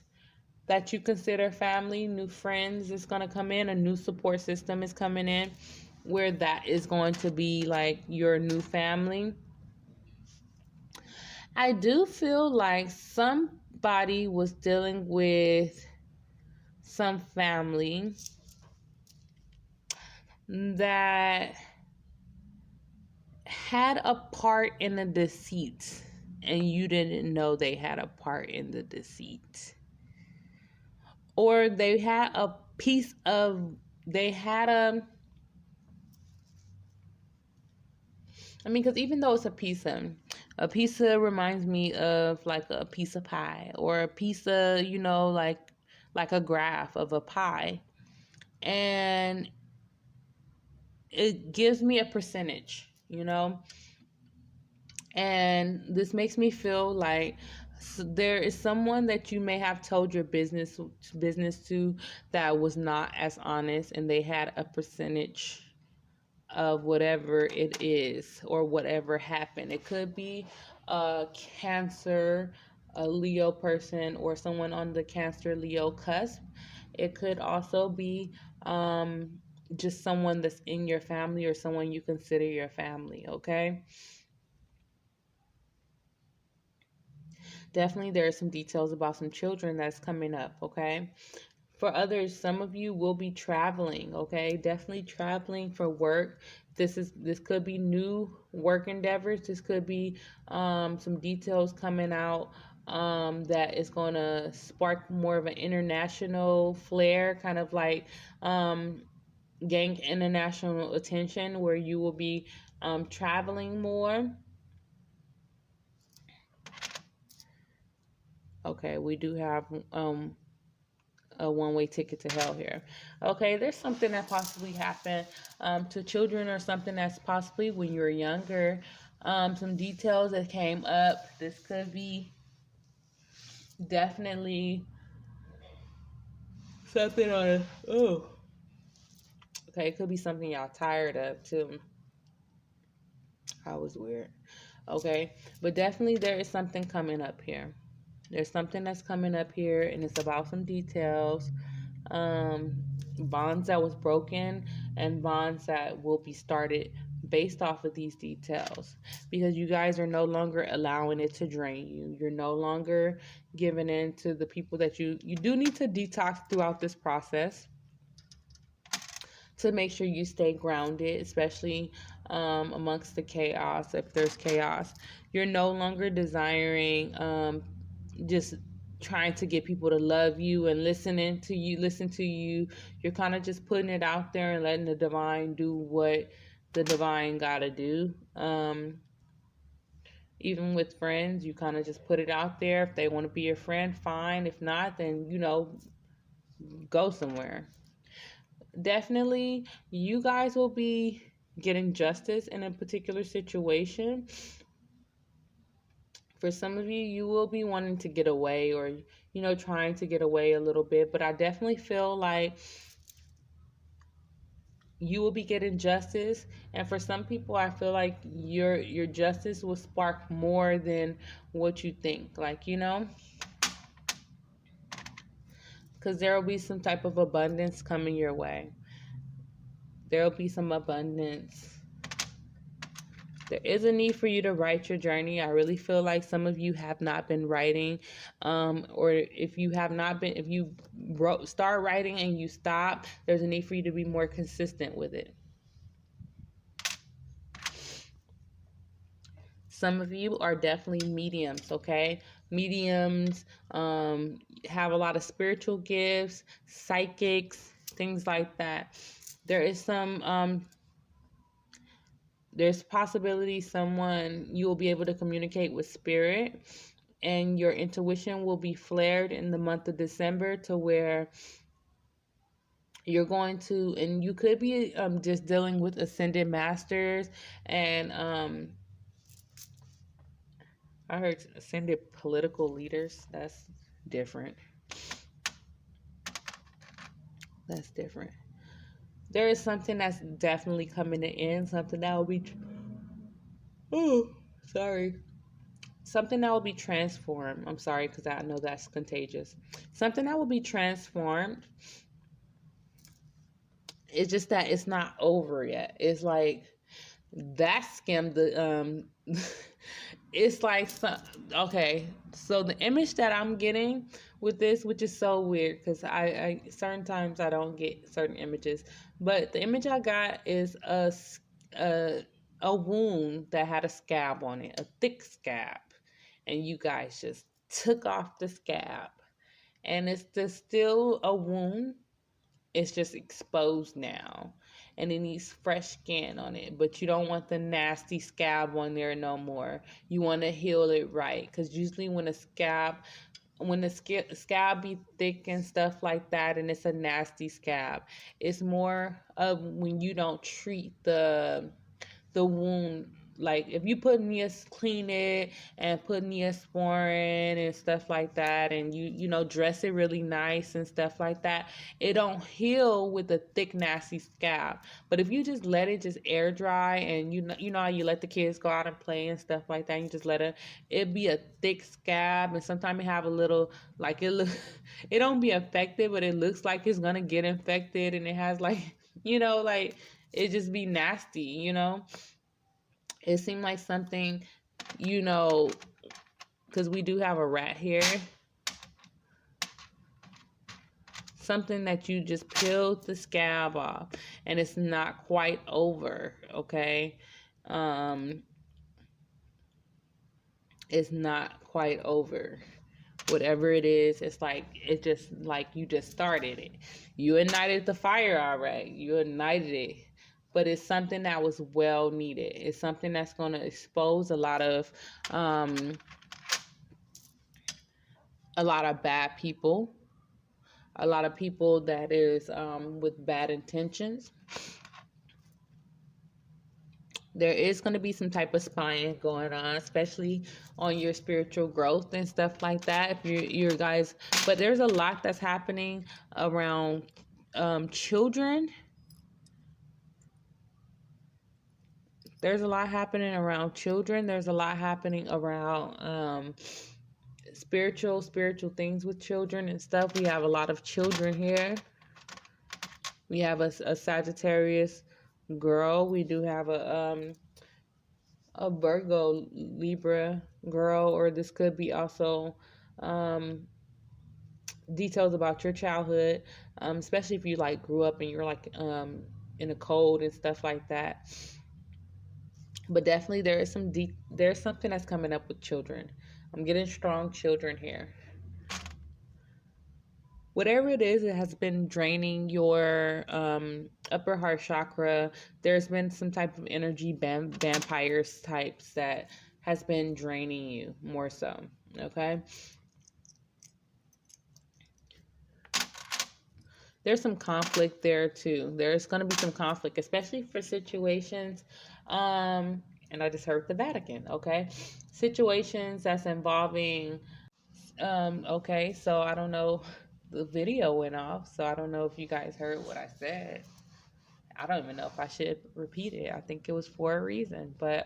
that you consider family. New friends is going to come in, a new support system is coming in where that is going to be like your new family. I do feel like somebody was dealing with some family that had a part in the deceit and you didn't know they had a part in the deceit. Or they had a piece of, they had because even though it's a pizza reminds me of like a piece of pie, or a pizza, like a graph of a pie. And it gives me a percentage. And this makes me feel like there is someone that you may have told your business to that was not as honest, and they had a percentage of whatever it is or whatever happened. It could be a Cancer, a Leo person, or someone on the Cancer Leo cusp. It could also be just someone that's in your family or someone you consider your family, okay? Definitely, there are some details about some children that's coming up, okay? For others, some of you will be traveling, okay? Definitely traveling for work. This could be new work endeavors. This could be some details coming out that is going to spark more of an international flair, kind of like gain international attention, where you will be traveling more. Okay, we do have a one-way ticket to hell here. Okay, there's something that possibly happened to children, or something that's possibly when you were younger. Some details that came up. This could be definitely something on a, oh. Okay, it could be something y'all tired of too. That was weird. Okay, but definitely there is something coming up here. There's something that's coming up here, and it's about some details. Um, Bonds that was broken, and bonds that will be started based off of these details, because you guys are no longer allowing it to drain you. You're no longer giving in to the people that you do need to detox throughout this process to make sure you stay grounded, especially amongst the chaos. If there's chaos, you're no longer desiring just trying to get people to love you and listen to you. You're kind of just putting it out there and letting the divine do what the divine gotta do. Even with friends, you kind of just put it out there. If they want to be your friend, fine. If not, then go somewhere. Definitely, you guys will be getting justice in a particular situation. For some of you, you will be wanting to get away, or trying to get away a little bit. But I definitely feel like you will be getting justice, and for some people I feel like your justice will spark more than what you think, like, because there will be some type of abundance coming your way. There will be some abundance. There is a need for you to write your journey. I really feel like some of you have not been writing, or if you have not been, if you start writing and you stop, there's a need for you to be more consistent with it. Some of you are definitely mediums, okay? Mediums have a lot of spiritual gifts, psychics, things like that. There is some there's possibility someone you will be able to communicate with spirit, and your intuition will be flared in the month of December to where you're going to, and you could be just dealing with ascended masters, and I heard ascended political leaders. That's different. That's different. There is something that's definitely coming to end, something that will be oh, sorry. Something that will be transformed. I'm sorry, because I know that's contagious. Something that will be transformed. It's just that it's not over yet. It's like that scam. It's like okay. So the image that I'm getting with this, which is so weird, because I certain times I don't get certain images, but the image I got is a a wound that had a scab on it, a thick scab, and you guys just took off the scab, and it's just still a wound. It's just exposed now, and it needs fresh skin on it, but you don't want the nasty scab on there no more. You want to heal it right, because usually when the scab be thick and stuff like that, and it's a nasty scab, it's more of when you don't treat the wound. Like if you put clean it and put Neosporin and stuff like that, and you dress it really nice and stuff like that, it don't heal with a thick nasty scab. But if you just let it just air dry, and you know how you let the kids go out and play and stuff like that, and you just let it be a thick scab, and sometimes it have a little, like, it look it don't be affected, but it looks like it's gonna get infected, and it has like like it just be nasty. It seemed like something, because we do have a rat here, something that you just peeled the scab off, and it's not quite over, okay? It's not quite over. Whatever it is, it's like, it just like you just started it. You ignited the fire, all right. You ignited it. But it's something that was well needed. It's something that's going to expose a lot of bad people, a lot of people that is with bad intentions. There is going to be some type of spying going on, especially on your spiritual growth and stuff like that. If you're guys, but there's a lot that's happening around children. There's a lot happening around children. There's a lot happening around spiritual things with children and stuff. We have a lot of children here. We have a Sagittarius girl. We do have a Virgo Libra girl, or this could be also details about your childhood, especially if you like grew up and you're like in a code and stuff like that. But definitely there's something that's coming up with children. I'm getting strong children here. Whatever it is, it has been draining your upper heart chakra. There's been some type of energy vampires types that has been draining you more so. Okay. There's some conflict there too. There's going to be some conflict, especially for situations. And I just heard the Vatican. Okay. Situations that's involving. Okay. So I don't know. The video went off, so I don't know if you guys heard what I said. I don't even know if I should repeat it. I think it was for a reason. But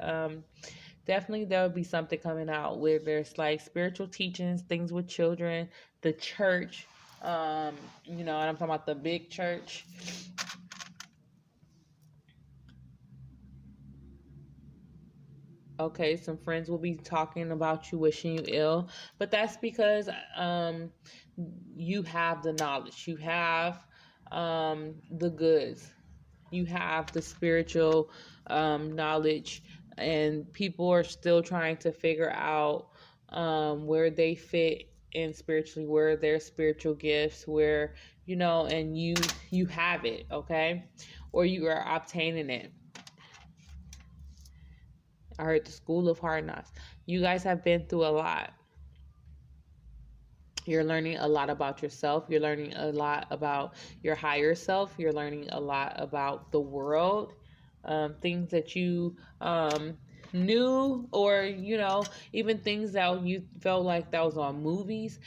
definitely there will be something coming out where there's like spiritual teachings, things with children, the church, and I'm talking about the big church. Okay, some friends will be talking about you, wishing you ill, but that's because you have the knowledge, you have the goods, you have the spiritual knowledge, and people are still trying to figure out where they fit in spiritually, where their spiritual gifts, where and you have it, okay, or you are obtaining it. I heard the School of Hard Knocks. You guys have been through a lot. You're learning a lot about yourself. You're learning a lot about your higher self. You're learning a lot about the world. Things that you knew, or, even things that you felt like that was on movies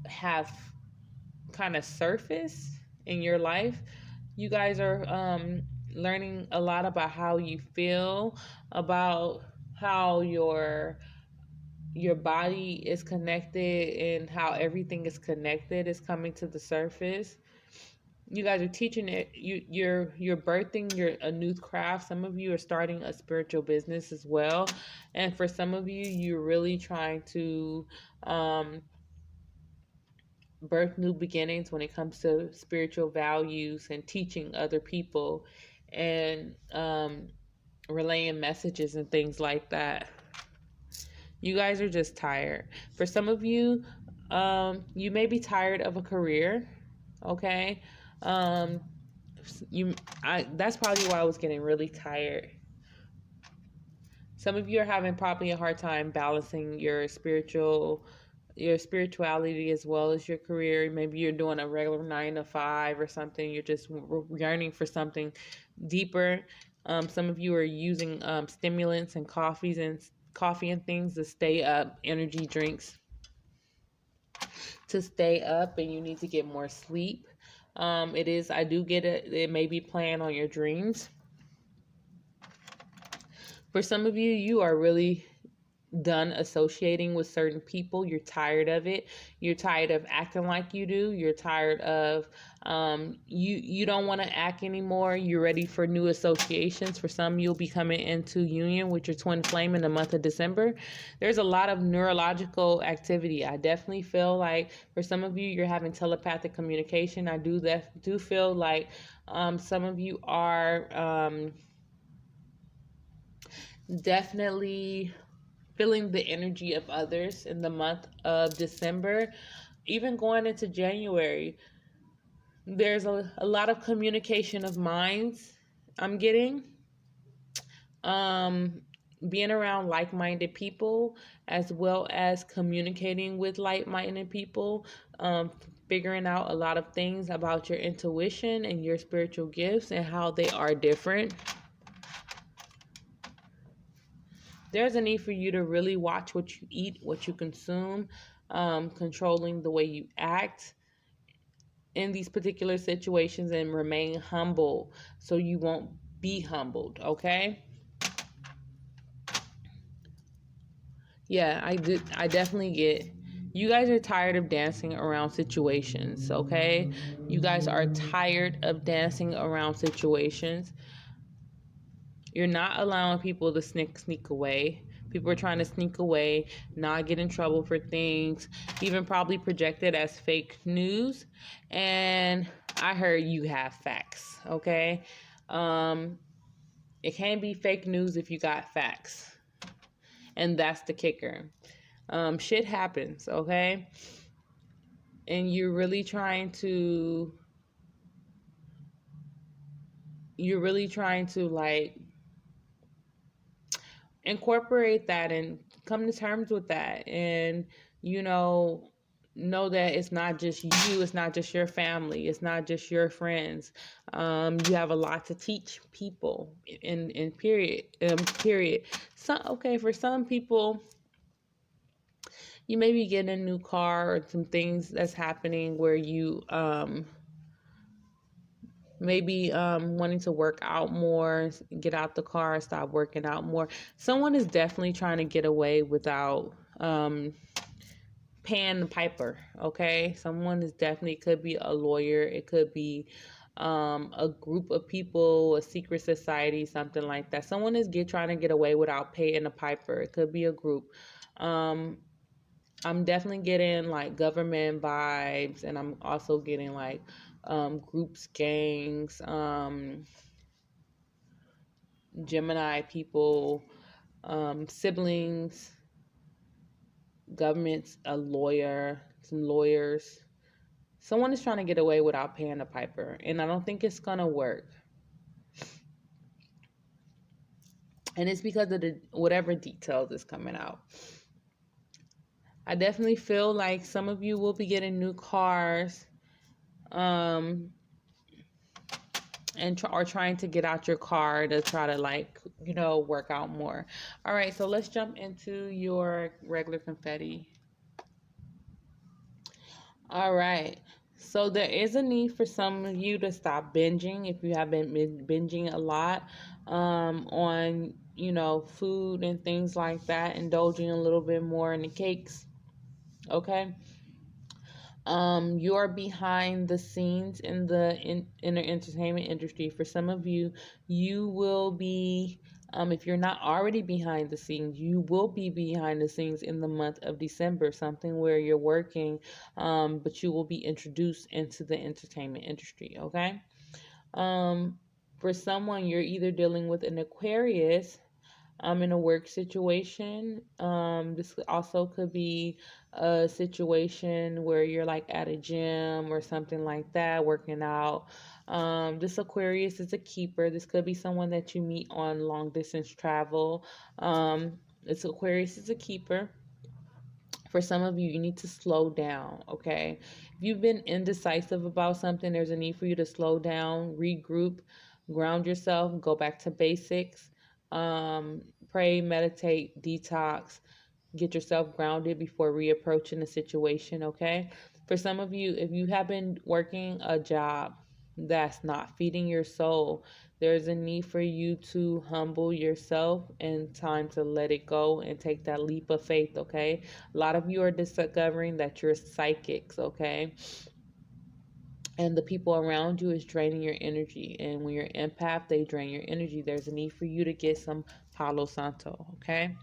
have kind of surfaced in your life. You guys are learning a lot about how you feel, about how your body is connected, and how everything is connected is coming to the surface. You guys are teaching it. You're birthing a new craft. Some of you are starting a spiritual business as well, and for some of you, you're really trying to birth new beginnings when it comes to spiritual values and teaching other people, and relaying messages and things like that. You guys are just tired. For some of you, you may be tired of a career. Okay, um, that's probably why I was getting really tired. Some of you are having probably a hard time balancing your spirituality as well as your career. Maybe you're doing a regular 9 to 5 or something. You're just yearning for something deeper. Some of you are using stimulants and coffee and things to stay up, energy drinks to stay up, and you need to get more sleep. I do get it. It may be playing on your dreams. For some of you, you are really done associating with certain people. You're tired of it. You're tired of acting like you do. You're tired of you don't want to act anymore. You're ready for new associations. For some, you'll be coming into union with your twin flame in the month of December. There's a lot of neurological activity. I definitely feel like for some of you, you're having telepathic communication. I do feel like some of you are definitely feeling the energy of others in the month of December, even going into January. There's a lot of communication of minds I'm getting. Um, Being around like minded people, as well as communicating with like minded people, figuring out a lot of things about your intuition and your spiritual gifts and how they are different. There's a need for you to really watch what you eat, what you consume, controlling the way you act in these particular situations, and remain humble so you won't be humbled, okay? Yeah, I definitely get you guys are tired of dancing around situations, okay? You guys are tired of dancing around situations. You're not allowing people to sneak away. People are trying to sneak away, not get in trouble for things, even probably project it as fake news. And I heard you have facts, okay? It can't be fake news if you got facts. And that's the kicker. Shit happens, okay? And you're really trying to like incorporate that and come to terms with that, and you know that it's not just you, it's not just your family, it's not just your friends. You have a lot to teach people in period. So okay, for some people, you may be getting a new car or some things that's happening where maybe wanting to work out more, get out the car, stop working out more. Someone is definitely trying to get away without paying the piper. Okay, someone is definitely, could be a lawyer, it could be a group of people, a secret society, something like that. Someone is trying to get away without paying the piper. It could be a group. um I'm definitely getting like government vibes, and I'm also getting like groups, gangs, Gemini people, siblings, governments, a lawyer, some lawyers. Someone is trying to get away without paying a piper, and I don't think it's gonna work. And it's because of the whatever details is coming out. I definitely feel like some of you will be getting new cars, um, and are trying to get out your car to try to, like, work out more. All right, so let's jump into your regular confetti. All right. So there is a need for some of you to stop binging if you have been binging a lot on, food and things like that, indulging a little bit more in the cakes. Okay. You're behind the scenes in the entertainment industry. For some of you, you will be, if you're not already behind the scenes, you will be behind the scenes in the month of December, something where you're working, but you will be introduced into the entertainment industry. Okay. Um, for someone, you're either dealing with an Aquarius in a work situation. This also could be a situation where you're like at a gym or something like that, working out. This Aquarius is a keeper. This could be someone that you meet on long distance travel. This Aquarius is a keeper. For some of you, you need to slow down, okay? If you've been indecisive about something, there's a need for you to slow down, regroup, ground yourself, go back to basics, pray, meditate, detox, get yourself grounded before reapproaching the situation, okay? For some of you, if you have been working a job that's not feeding your soul, there's a need for you to humble yourself and time to let it go and take that leap of faith, okay? A lot of you are discovering that you're psychics, okay? And the people around you is draining your energy. And when you're empath, they drain your energy. There's a need for you to get some Palo Santo, okay?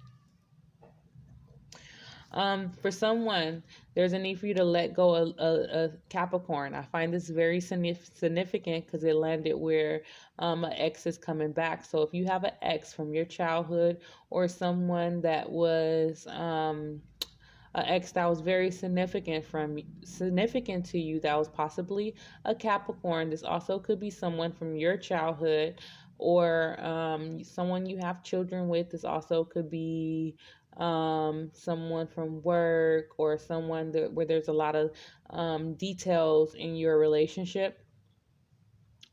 For someone, there's a need for you to let go of a Capricorn. I find this very significant because it landed where an ex is coming back. So if you have an ex from your childhood, or someone that was an ex that was very significant to you, that was possibly a Capricorn. This also could be someone from your childhood, or someone you have children with. This also could be someone from work, or someone where there's a lot of details in your relationship.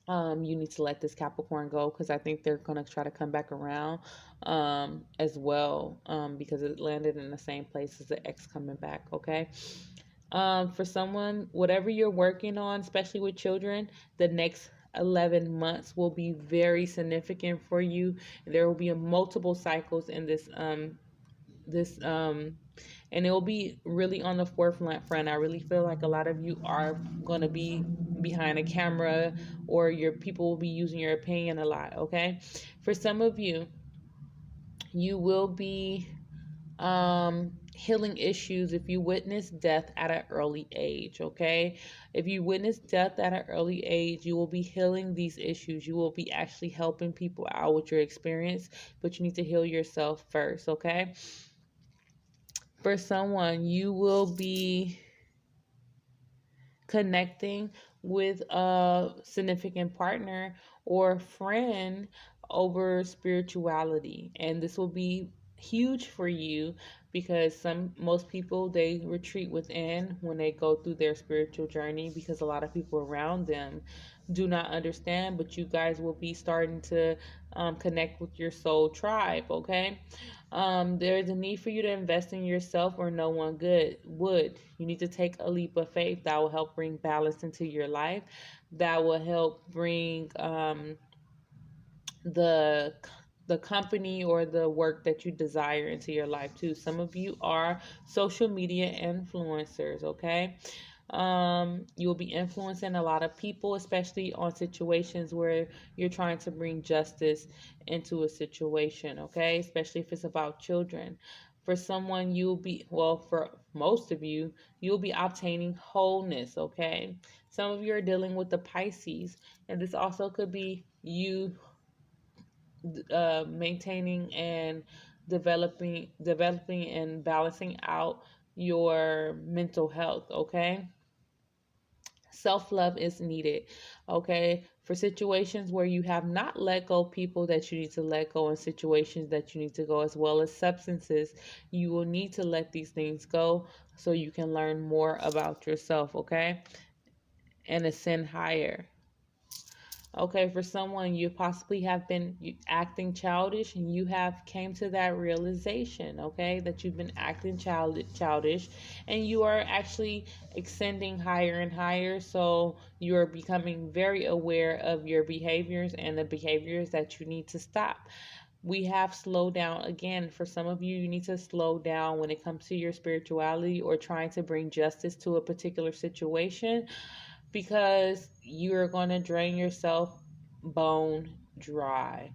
You need to let this Capricorn go, because I think they're going to try to come back around as well, because it landed in the same place as the ex coming back, okay? For someone, whatever you're working on, especially with children, the next 11 months will be very significant for you. There will be multiple cycles in this and it will be really on the forefront. I really feel like a lot of you are going to be behind a camera, or your people will be using your opinion a lot, okay? For some of you, you will be healing issues if you witness death at an early age, okay? If you witness death at an early age, you will be healing these issues. You will be actually helping people out with your experience, but you need to heal yourself first, okay? For someone, you will be connecting with a significant partner or friend over spirituality, and this will be huge for you, because most people, they retreat within when they go through their spiritual journey, because a lot of people around them do not understand. But you guys will be starting to connect with your soul tribe, okay? There is a need for you to invest in yourself or no one good would. You need to take a leap of faith that will help bring balance into your life, that will help bring the the company or the work that you desire into your life too. Some of you are social media influencers, okay? You will be influencing a lot of people, especially on situations where you're trying to bring justice into a situation, okay? Especially if it's about children. For someone, you'll be, well, for most of you, you'll be obtaining wholeness, okay? Some of you are dealing with the Pisces, and this also could be you maintaining and developing and balancing out your mental health, okay? Self-love is needed, okay? For situations where you have not let go people that you need to let go, and situations that you need to go, as well as substances, you will need to let these things go so you can learn more about yourself, okay? And ascend higher. Okay, for someone, you possibly have been acting childish, and you have came to that realization, okay, that you've been acting childish, and you are actually ascending higher and higher. So you are becoming very aware of your behaviors and the behaviors that you need to stop. We have slowed down again. For some of you, you need to slow down when it comes to your spirituality or trying to bring justice to a particular situation, because you're going to drain yourself bone dry.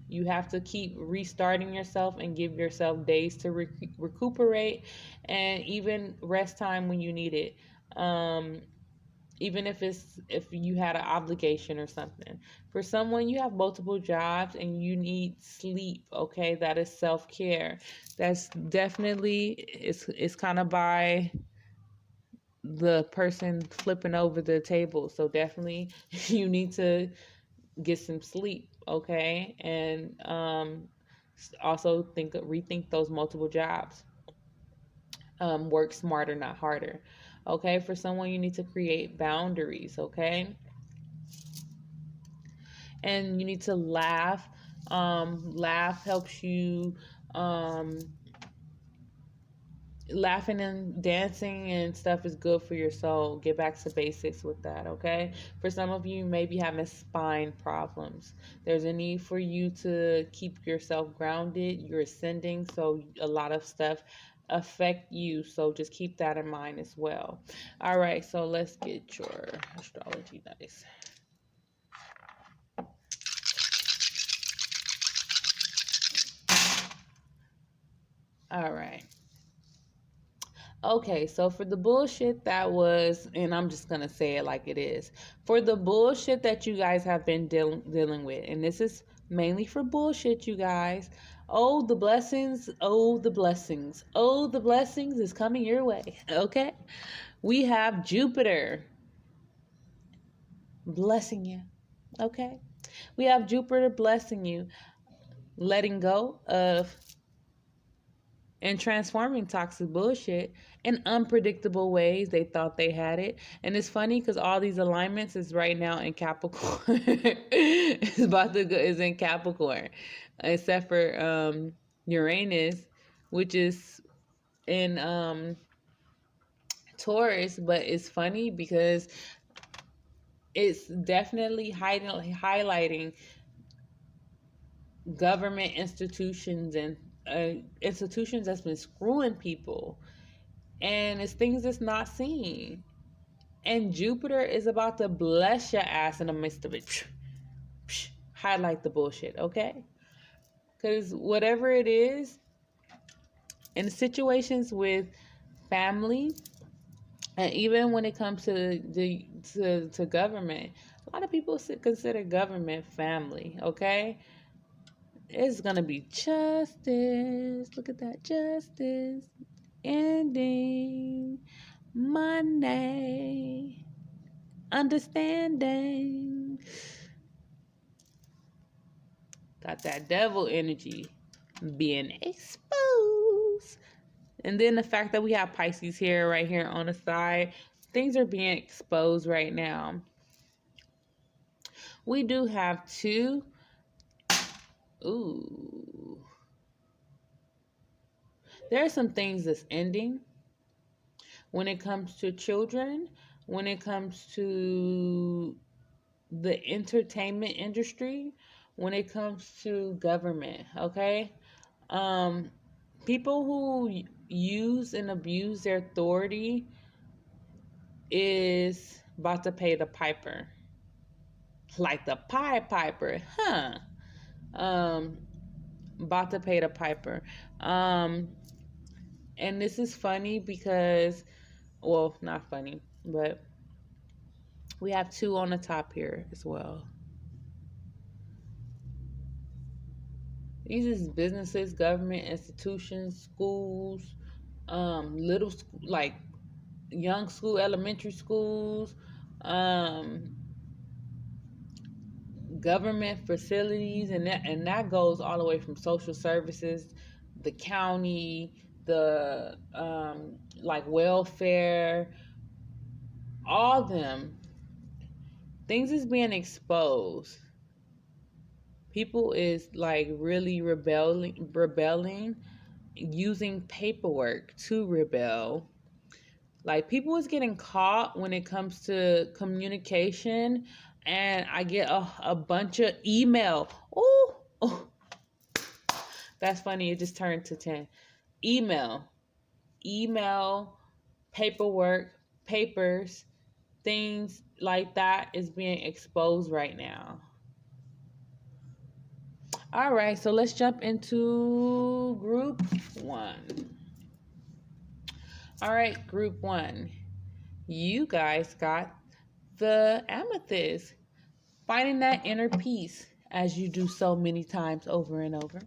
You have to keep restarting yourself and give yourself days to recuperate, and even rest time when you need it. Um, Even if you had an obligation or something. For someone, you have multiple jobs and you need sleep, okay? That is self-care. That's definitely, it's kind of by the person flipping over the table. So definitely you need to get some sleep, okay? And also rethink those multiple jobs. Work smarter, not harder. Okay, for someone, you need to create boundaries, okay? And you need to laugh. Laugh helps you um, laughing and dancing and stuff is good for your soul. Get back to basics with that, okay? For some of you, may be having spine problems. There's a need for you to keep yourself grounded. You're ascending, so a lot of stuff affect you. So just keep that in mind as well. All right, so let's get your astrology dice. All right. Okay, so for the bullshit that was, and I'm just gonna say it like it is, for the bullshit that you guys have been dealing with, and this is mainly for bullshit, you guys. Oh, the blessings, oh, the blessings, oh, the blessings is coming your way. Okay, we have Jupiter blessing you. Okay, we have Jupiter blessing you, letting go of and transforming toxic bullshit in unpredictable ways they thought they had it. And it's funny because all these alignments is right now in Capricorn. It's about to go is in Capricorn, except for Uranus, which is in Taurus. But it's funny because it's definitely highlighting government institutions and institutions that's been screwing people, and it's things that's not seen. And Jupiter is about to bless your ass in the midst of it. Highlight the bullshit, okay? Because whatever it is, in situations with family, and even when it comes to to government, a lot of people consider government family, okay? It's gonna be justice. Look at that, justice ending Monday. Understanding. Got that devil energy being exposed. And then the fact that we have Pisces here, right here on the side, things are being exposed right now. We do have two. Ooh. There are some things that's ending when it comes to children, when it comes to the entertainment industry, when it comes to government, okay? Um, People who use and abuse their authority is about to pay the piper. Like the Pied Piper, huh? Um, about to pay the piper. Um, and this is funny because, well, not funny, but we have two on the top here as well. These is businesses, government institutions, schools, little school, like young school, elementary schools, um, government facilities, and that goes all the way from social services, the county, the like welfare, all them things is being exposed. People is like really rebelling, using paperwork to rebel. Like people is getting caught when it comes to communication, and I get a bunch of email. Oh, that's funny. It just turned to 10. Email, email, paperwork, papers, things like that is being exposed right now. All right, so let's jump into group one. All right, group one. You guys got the amethyst, finding that inner peace as you do so many times over and over.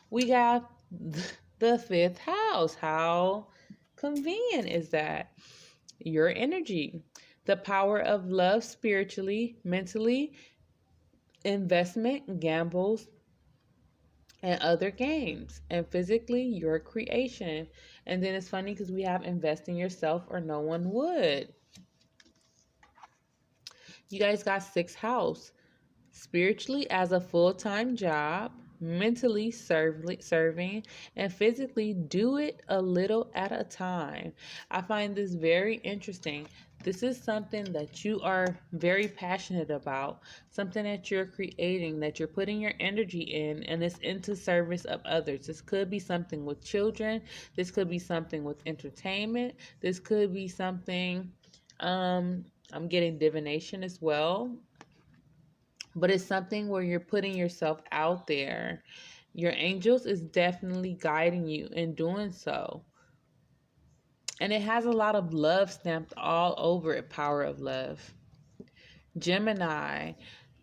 We got the fifth house. How convenient is that? Your energy, the power of love spiritually, mentally, investment, gambles, and other games, and physically, your creation. And then it's funny because we have invest in yourself or no one would. You guys got sixth house, spiritually as a full-time job, mentally serving, and physically do it a little at a time. I find this very interesting. This is something that you are very passionate about, something that you're creating, that you're putting your energy in, and it's into service of others. This could be something with children. This could be something with entertainment. This could be something, I'm getting divination as well, but it's something where you're putting yourself out there. Your angels is definitely guiding you in doing so. And it has a lot of love stamped all over it, power of love. Gemini,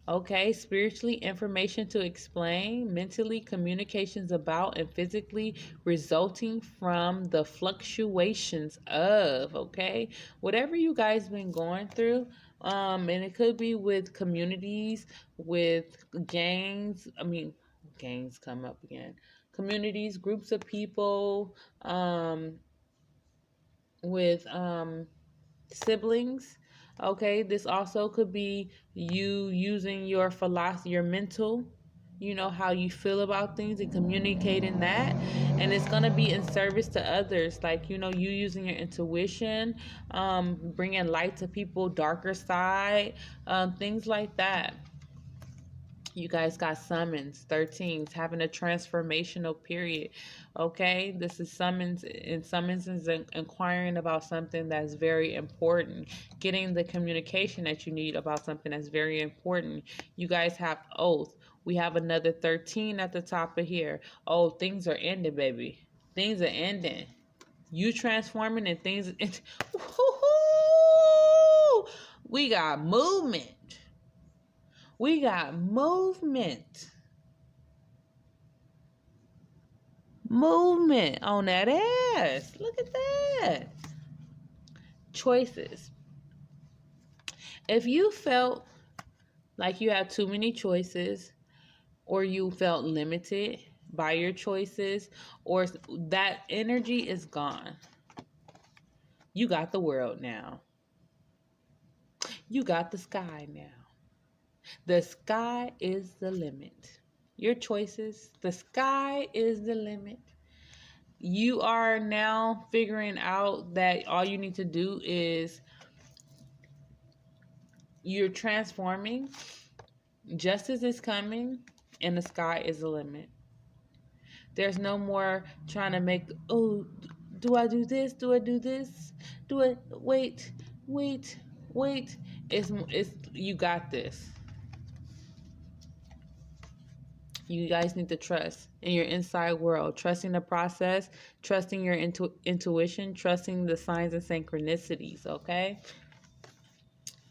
okay, spiritually, information to explain, mentally, communications about, and physically, resulting from the fluctuations of, okay, whatever you guys been going through. And it could be with communities, with gangs. Gangs come up again. Communities, groups of people, with siblings. Okay, this also could be you using your philosophy, your mental, you know, how you feel about things and communicating that. And it's going to be in service to others, like, you know, you using your intuition, bringing light to people darker side, things like that. You guys got summons, 13s, having a transformational period. Okay, this is summons, and summons is inquiring about something that's very important, getting the communication that you need about something that's very important. You guys have oath. We have another 13 at the top of here. Oh, things are ending, baby. Things are ending. You transforming and things. We got movement. We got movement. Movement on that ass. Look at that. Choices. If you felt like you had too many choices, or you felt limited by your choices, or that energy is gone, you got the world now. You got the sky now. The sky is the limit. Your choices, the sky is the limit. you are now figuring out that all you need to do is you're transforming. Justice is coming, and the sky is the limit. There's no more trying to make, oh, do I do this? Do I do this? Do it? Wait, wait, wait. It's you got this. You guys need to trust in your inside world, trusting the process, trusting your intuition, trusting the signs and synchronicities, okay?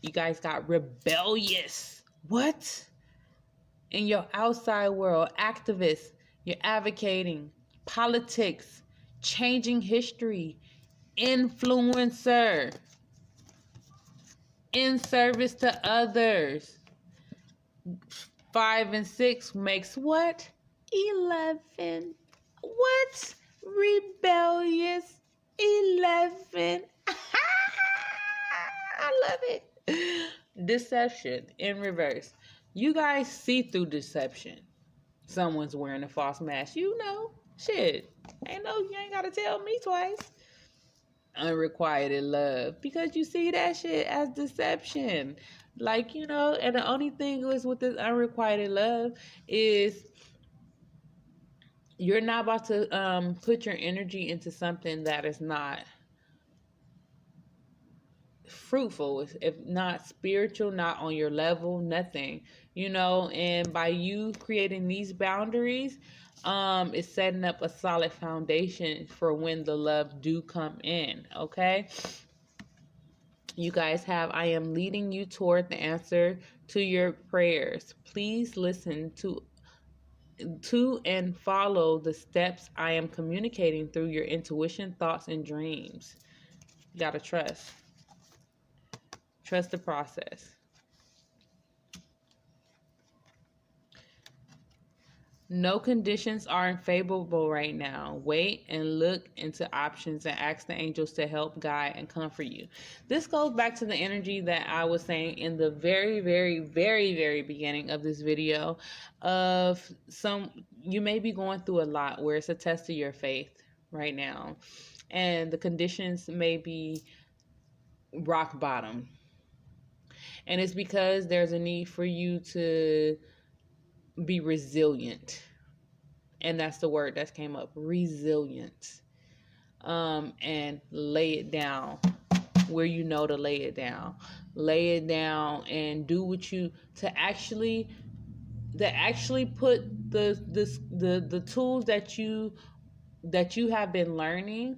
You guys got rebellious. What? In your outside world, activists, you're advocating, politics, changing history, influencer, in service to others. 5 and 6 makes what? 11. What? Rebellious 11. I love it. Deception in reverse. You guys see through deception. Someone's wearing a false mask. You know. Shit. You ain't gotta tell me twice. Unrequited love. Because you see that shit as deception. Like, and the only thing is with this unrequited love is you're not about to put your energy into something that is not fruitful, if not spiritual, not on your level, nothing, and by you creating these boundaries, it's setting up a solid foundation for when the love do come in, okay? You guys have, I am leading you toward the answer to your prayers. Please listen to and follow the steps I am communicating through your intuition, thoughts, and dreams. You gotta trust. Trust the process. No conditions are unfavorable right now. Wait and look into options and ask the angels to help, guide, and comfort you. This goes back to the energy that I was saying in the very, very, very, very beginning of this video of you may be going through a lot where it's a test of your faith right now. And the conditions may be rock bottom. And it's because there's a need for you to be resilient. And that's the word that came up, resilient. And lay it down where you know to lay it down. Lay it down and do what you to actually put the tools that you have been learning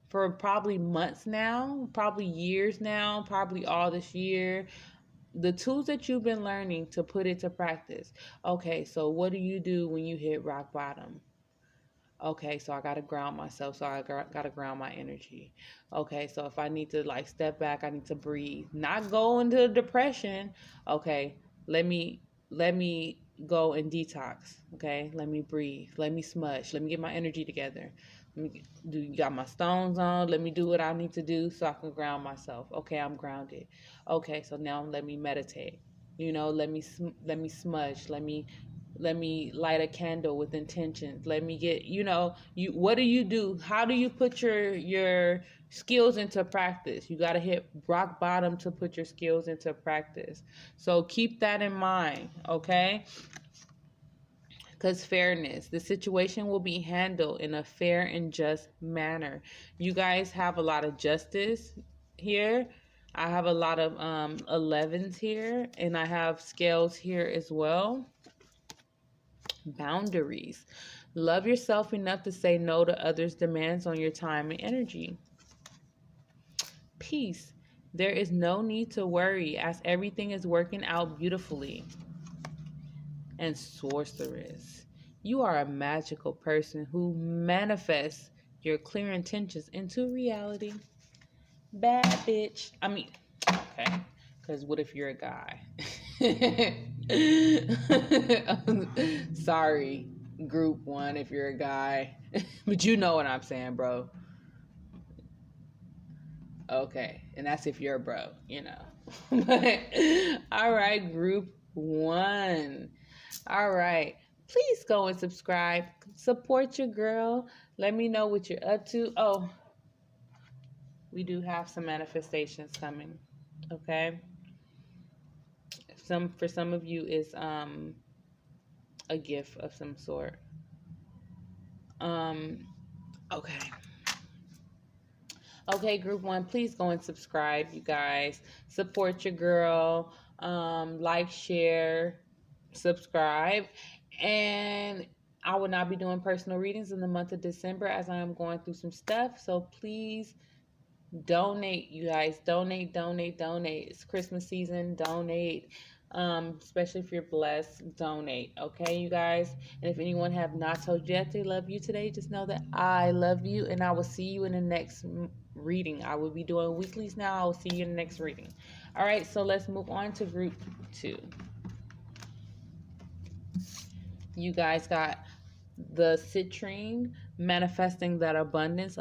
for probably months now, probably years now, probably all this year. The tools that you've been learning to put into practice. Okay, so what do you do when you hit rock bottom? Okay, so I got to ground myself. So I got to ground my energy. Okay, so if I need to step back, I need to breathe. Not go into depression. Okay, let me go and detox. Okay, let me breathe. Let me smudge. Let me get my energy together. Got my stones on. Let me do what I need to do so I can ground myself. Okay, I'm grounded. Okay, so now let me meditate. Let me smudge. Let me light a candle with intentions. Let me get, what do you do? How do you put your skills into practice? You got to hit rock bottom to put your skills into practice. So keep that in mind, okay? Because fairness, the situation will be handled in a fair and just manner. You guys have a lot of justice here. I have a lot of 11s here, and I have scales here as well. Boundaries. Love yourself enough to say no to others' demands on your time and energy. Peace. There is no need to worry as everything is working out beautifully. And sorceress. You are a magical person who manifests your clear intentions into reality. Bad bitch. Okay. Because what if you're a guy? Sorry, group 1, if you're a guy. But you know what I'm saying, bro. Okay. And that's if you're a bro, But, all right, group 1. All right. Please go and subscribe. Support your girl. Let me know what you're up to. Oh, we do have some manifestations coming. Okay. For some of you is a gift of some sort. Um okay. Okay, group one, please go and subscribe, you guys. Support your girl. Like, share, subscribe. And I will not be doing personal readings in the month of December as I am going through some stuff. So please donate, you guys. Donate, donate, donate. It's Christmas season. Donate. Especially if you're blessed, donate. Okay, you guys. And if anyone have not told you that they love you today, just know that I love you, and I will see you in the next reading. I will be doing weeklies now. I will see you in the next reading. All right, so let's move on to group two. You guys got the citrine manifesting that abundance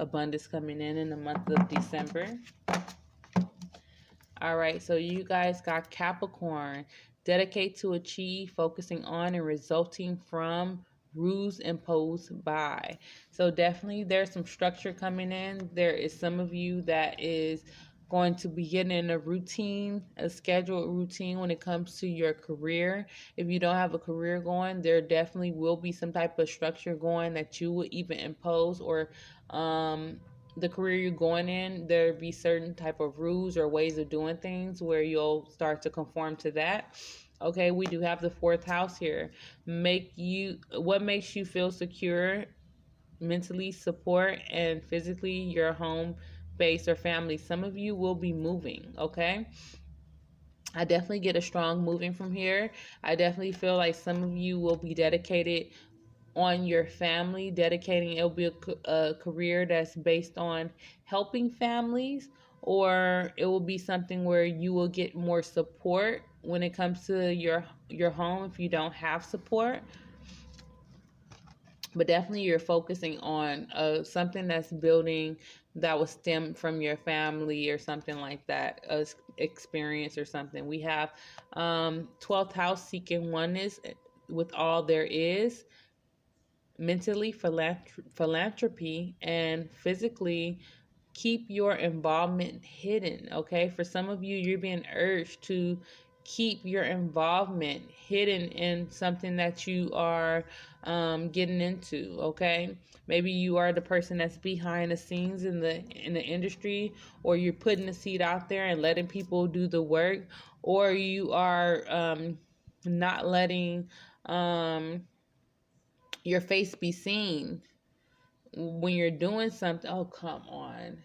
coming in the month of December. All right, so you guys got Capricorn, dedicate to achieve, focusing on and resulting from rules imposed by. So definitely there's some structure coming in. There is some of you that is going to be getting in a routine, a scheduled routine when it comes to your career. If you don't have a career going, there definitely will be some type of structure going that you would even impose, or the career you're going in, there be certain type of rules or ways of doing things where you'll start to conform to that. Okay, we do have the fourth house here. What makes you feel secure mentally, support, and physically, your home base or family. Some of you will be moving. Okay, I definitely get a strong moving from here. I definitely feel like some of you will be dedicated on your family, dedicating. It'll be a career that's based on helping families, or it will be something where you will get more support when it comes to your home if you don't have support. But definitely you're focusing on something that's building, that was stemmed from your family or something like that, experience or something. We have 12th house, seeking oneness with all there is, mentally, philanthropy, and physically, keep your involvement hidden. Okay, for some of you, you're being urged to keep your involvement hidden in something that you are getting into. Okay, maybe you are the person that's behind the scenes in the industry, or you're putting the seed out there and letting people do the work, or you are not letting your face be seen when you're doing something. Oh, come on.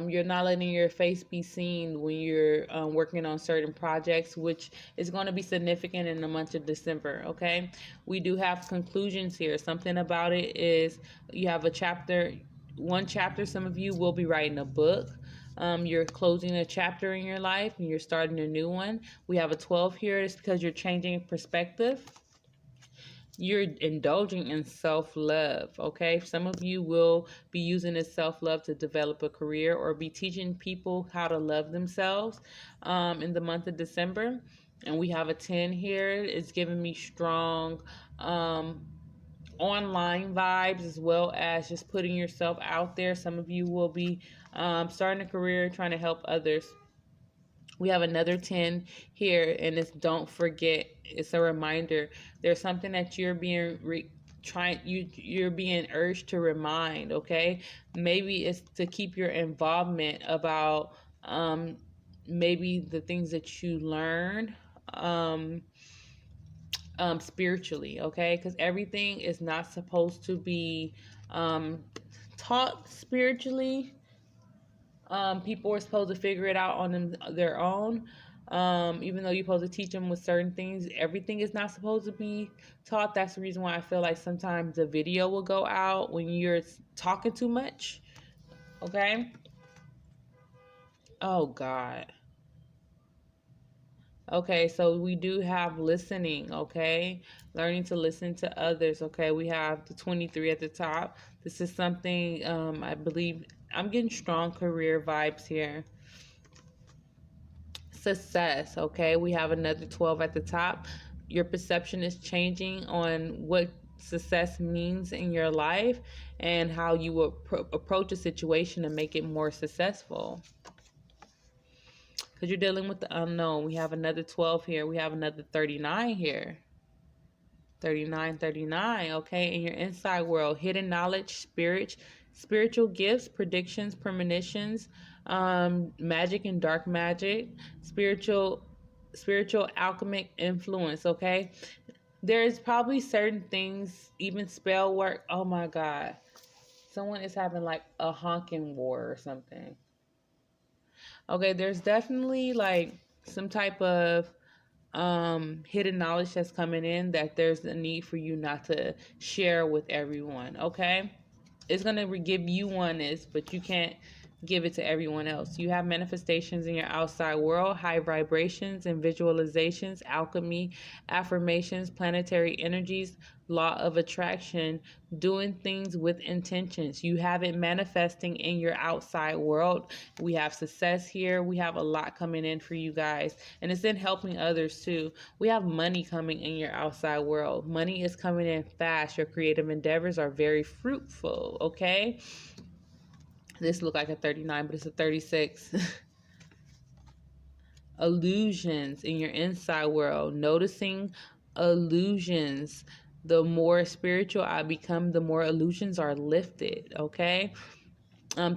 You're not letting your face be seen when you're working on certain projects, which is going to be significant in the month of December. Okay, we do have conclusions here. Something about it is you have one chapter. Some of you will be writing a book. You're closing a chapter in your life and you're starting a new one. We have a 12 here. It's because you're changing perspective. You're indulging in self-love. Okay, some of you will be using this self-love to develop a career or be teaching people how to love themselves in the month of December. And we have a 10 here. It's giving me strong online vibes, as well as just putting yourself out there. Some of you will be starting a career trying to help others. We have another 10 here, and it's don't forget. It's a reminder. There's something that you're being you're being urged to remind. Okay, maybe it's to keep your involvement about maybe the things that you learn spiritually. Okay, because everything is not supposed to be taught spiritually. People are supposed to figure it out on their own. Even though you're supposed to teach them with certain things, everything is not supposed to be taught. That's the reason why I feel like sometimes the video will go out when you're talking too much. Okay. Oh God. Okay, so we do have listening. Okay, learning to listen to others. Okay, we have the 23 at the top. This is something I believe I'm getting strong career vibes here. Success. Okay, we have another 12 at the top. Your perception is changing on what success means in your life and how you will approach a situation to make it more successful. Because you're dealing with the unknown. We have another 12 here. We have another 39 here. 39, 39. Okay. In your inside world, hidden knowledge, spiritual gifts, predictions, premonitions, magic and dark magic, spiritual alchemic influence. Okay. There's probably certain things, even spell work. Oh my God. Someone is having like a honking war or something. Okay, there's definitely like some type of hidden knowledge that's coming in that there's a need for you not to share with everyone. Okay, it's gonna give you oneness, but you can't give it to everyone else. You have manifestations in your outside world, high vibrations and visualizations, alchemy, affirmations, planetary energies, law of attraction, doing things with intentions. You have it manifesting in your outside world. We have success here. We have a lot coming in for you guys, and it's in helping others too. We have money coming in your outside world. Money is coming in fast. Your creative endeavors are very fruitful. Okay, this look like a 39, but it's a 36. Illusions in your inside world. Noticing illusions. The more spiritual I become, the more illusions are lifted. Okay.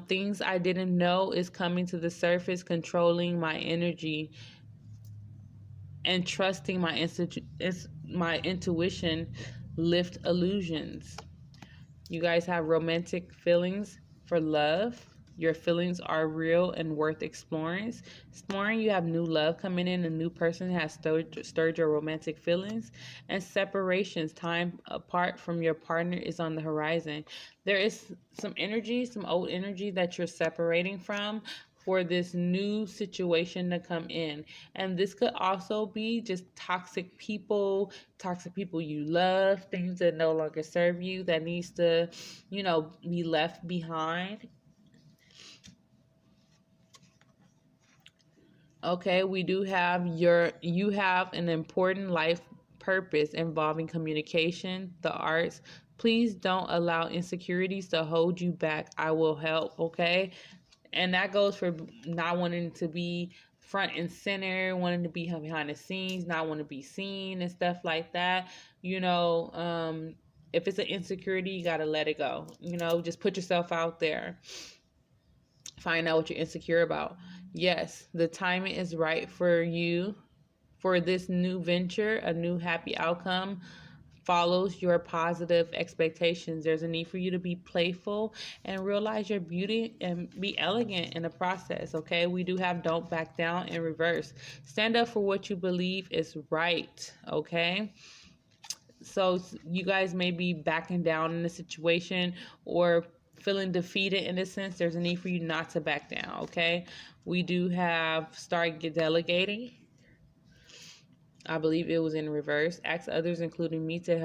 Things I didn't know is coming to the surface, controlling my energy and trusting my intuition lift illusions. You guys have romantic feelings for love. Your feelings are real and worth exploring. You have new love coming in. A new person has stirred your romantic feelings. And separations, time apart from your partner is on the horizon. There is some energy, some old energy that you're separating from for this new situation to come in. And this could also be just toxic people you love, things that no longer serve you, that needs to, be left behind. Okay, we do have you have an important life purpose involving communication, the arts. Please don't allow insecurities to hold you back. I will help, okay? And that goes for not wanting to be front and center, wanting to be behind the scenes, not want to be seen and stuff like that. If it's an insecurity, you got to let it go. Just put yourself out there. Find out what you're insecure about. Yes, the timing is right for you for this new venture. A new happy outcome follows your positive expectations. There's a need for you to be playful and realize your beauty and be elegant in the process. Okay, we do have don't back down in reverse. Stand up for what you believe is right. Okay, so you guys may be backing down in a situation or feeling defeated in a sense. There's a need for you not to back down. Okay, we do have start delegating. I believe it was in reverse. Ask others, including me, to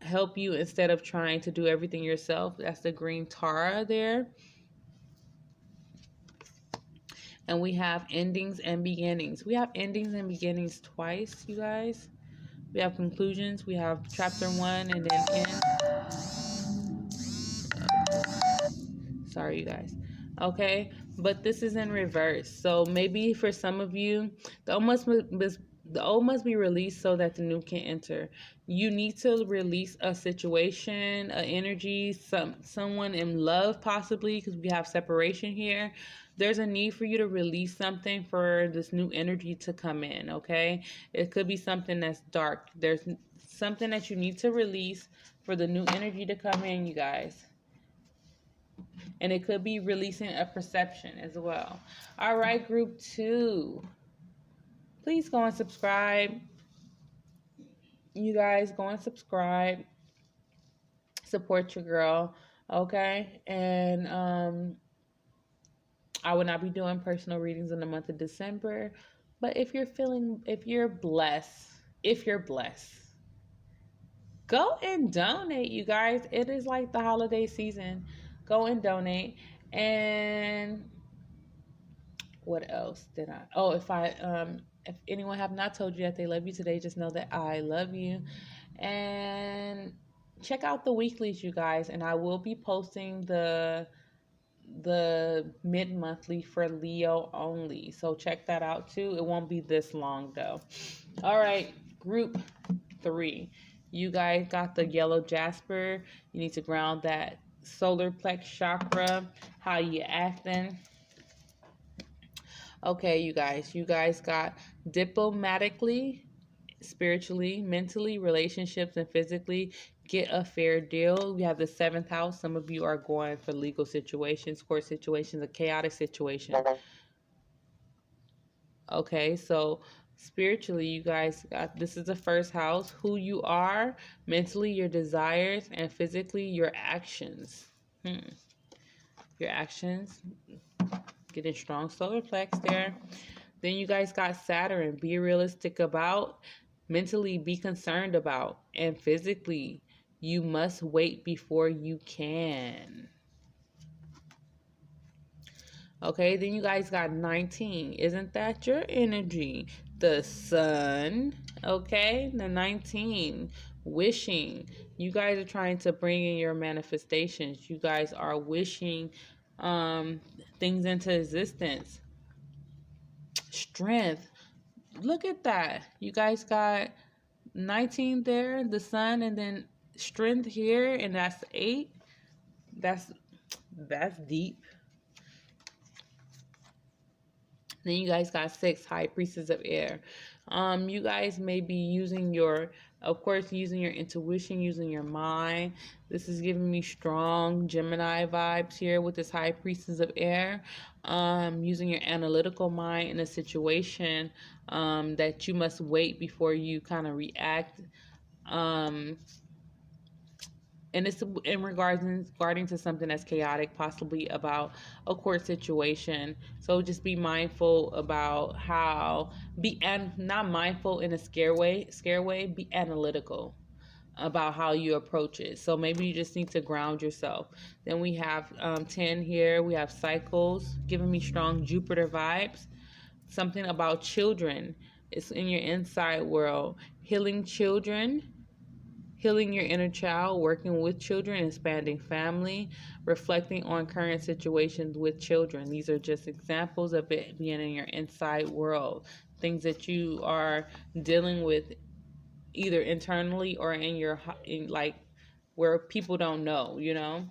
help you instead of trying to do everything yourself. That's the green Tara there. And we have endings and beginnings. We have endings and beginnings twice, you guys. We have conclusions. We have chapter 1 and then end. Sorry, you guys. Okay, but this is in reverse. So maybe for some of you, the old must be released so that the new can enter. You need to release a situation, an energy, someone in love possibly, because we have separation here. There's a need for you to release something for this new energy to come in. Okay, it could be something that's dark. There's something that you need to release for the new energy to come in, you guys. And it could be releasing a perception as well. All right, group 2. Please go and subscribe. You guys go and subscribe. Support your girl. Okay? And I will not be doing personal readings in the month of December. But if you're blessed, go and donate, you guys. It is like the holiday season. Go and donate. And what else did I? Oh, if anyone have not told you that they love you today, just know that I love you. And check out the weeklies, you guys, and I will be posting the mid-monthly for Leo only. So check that out too. It won't be this long though. All right, group 3. You guys got the yellow jasper. You need to ground that solar plex chakra. How you acting? Okay, you guys got diplomatically, spiritually, mentally, relationships, and physically. Get a fair deal. We have the 7th house. Some of you are going for legal situations, court situations, a chaotic situation. Okay, so spiritually, you guys got this is the 1st house. Who you are, mentally, your desires, and physically, your actions. Your actions. Getting strong solar plex there. Then you guys got Saturn. Be realistic about, mentally be concerned about, and physically, you must wait before you can. Okay, then you guys got 19. Isn't that your energy? The sun. Okay, the 19. Wishing. You guys are trying to bring in your manifestations. You guys are wishing things into existence. Strength. Look at that. You guys got 19 there, the sun, and then strength here, and that's 8. That's deep. Then you guys got 6, high priestess of air. You guys may be using your, of course, using your intuition, using your mind. This is giving me strong Gemini vibes here with this high priestess of air. Using your analytical mind in a situation that you must wait before you kind of react. And it's in regarding to something that's chaotic, possibly about a court situation. So just be mindful about how not mindful in a scare way, be analytical about how you approach it. So maybe you just need to ground yourself. Then we have 10 here. We have cycles, giving me strong Jupiter vibes. Something about children. It's in your inside world. Healing children, healing your inner child, working with children, expanding family, reflecting on current situations with children. These are just examples of it being in your inside world, things that you are dealing with either internally or in like where people don't know, you know.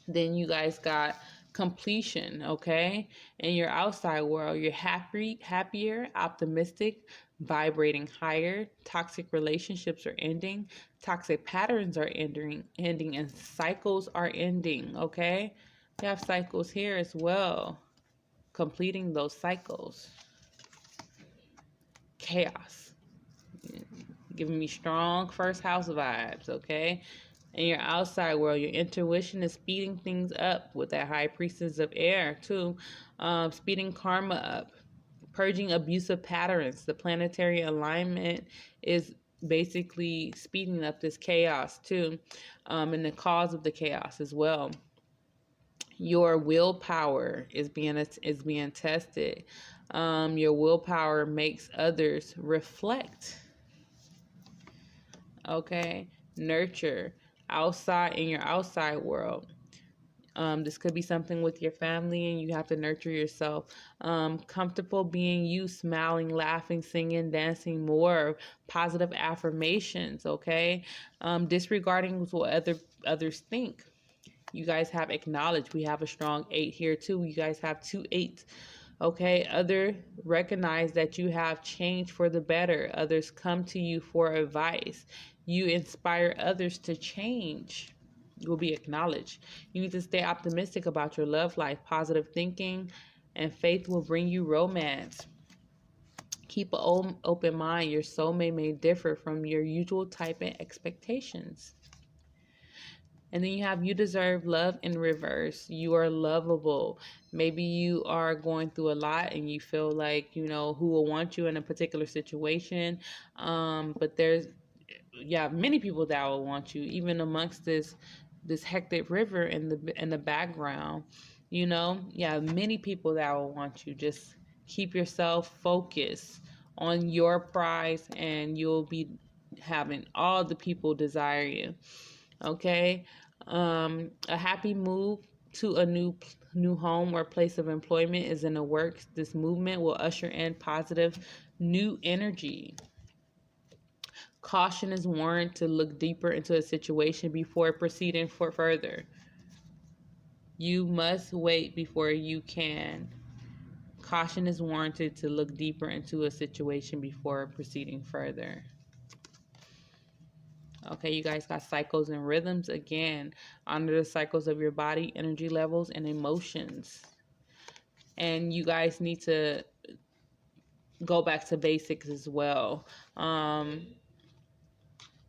Then you guys got completion, okay? In your outside world, you're happier, optimistic, vibrating higher. Toxic relationships are ending. Toxic patterns are ending, and cycles are ending, okay? We have cycles here as well. Completing those cycles. Chaos. Giving me strong 1st house vibes, okay? In your outside world, your intuition is speeding things up with that high priestess of air too, speeding karma up, purging abusive patterns. The planetary alignment is basically speeding up this chaos too, and the cause of the chaos as well. Your willpower is being tested. Your willpower makes others reflect. Okay, nurture outside in your outside world. This could be something with your family and you have to nurture yourself. Comfortable being you, smiling, laughing, singing, dancing, more positive affirmations, okay? Disregarding what others think. You guys have acknowledged. We have a strong 8 here too. You guys have 2 8s. Okay, recognize that you have changed for the better. Others come to you for advice. You inspire others to change. You will be acknowledged. You need to stay optimistic about your love life. Positive thinking and faith will bring you romance. Keep an open mind. Your soulmate may differ from your usual type and expectations. And then you have you deserve love in reverse. You are lovable. Maybe you are going through a lot and you feel like, you know, who will want you in a particular situation. But there's many people that will want you, even amongst this hectic river in the background. You know, many people that will want you. Just keep yourself focused on your prize and you'll be having all the people desire you. Okay. A happy move to a new home or place of employment is in the works. This movement will usher in positive new energy. Caution is warranted to look deeper into a situation before proceeding for further. You must wait before you can. Caution is warranted to look deeper into a situation before proceeding further. Okay, you guys got cycles and rhythms again. Honor the cycles of your body, energy levels, and emotions. And you guys need to go back to basics as well.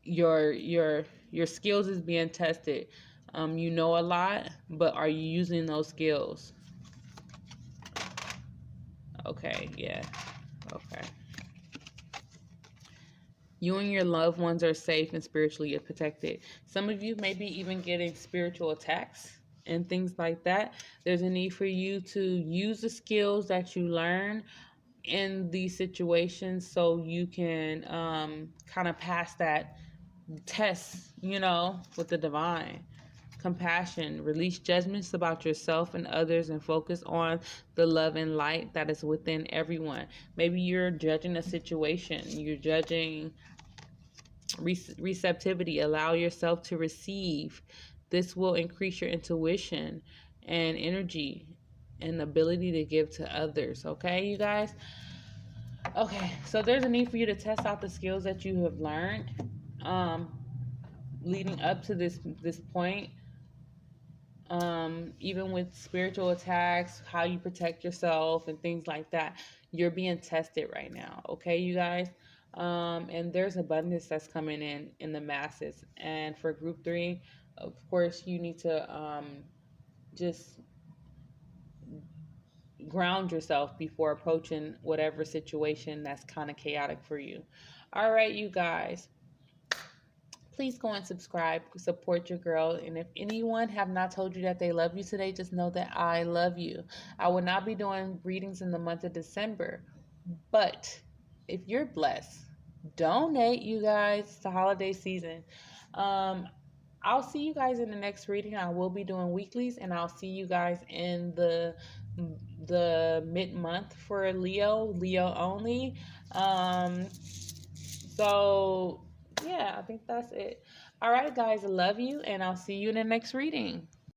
Your skills is being tested. You know a lot, but are you using those skills? Okay, yeah. Okay. You and your loved ones are safe and spiritually protected. Some of you may be even getting spiritual attacks and things like that. There's a need for you to use the skills that you learn in these situations so you can kind of pass that test, with the divine. Compassion, release judgments about yourself and others and focus on the love and light that is within everyone. Maybe you're judging a situation, you're judging receptivity. Allow yourself to receive. This will increase your intuition and energy and ability to give to others. Okay, you guys? Okay, so there's a need for you to test out the skills that you have learned leading up to this point. Even with spiritual attacks, how you protect yourself and things like that, you're being tested right now. Okay, you guys. And there's abundance that's coming in the masses. And for group 3, of course, you need to just ground yourself before approaching whatever situation that's kind of chaotic for you. All right, you guys. Please go and subscribe, support your girl. And if anyone have not told you that they love you today, just know that I love you. I will not be doing readings in the month of December, but if you're blessed, donate, you guys. It's the holiday season. I'll see you guys in the next reading. I will be doing weeklies, and I'll see you guys in the mid-month for Leo only. So yeah, I think that's it. All right, guys, I love you, and I'll see you in the next reading.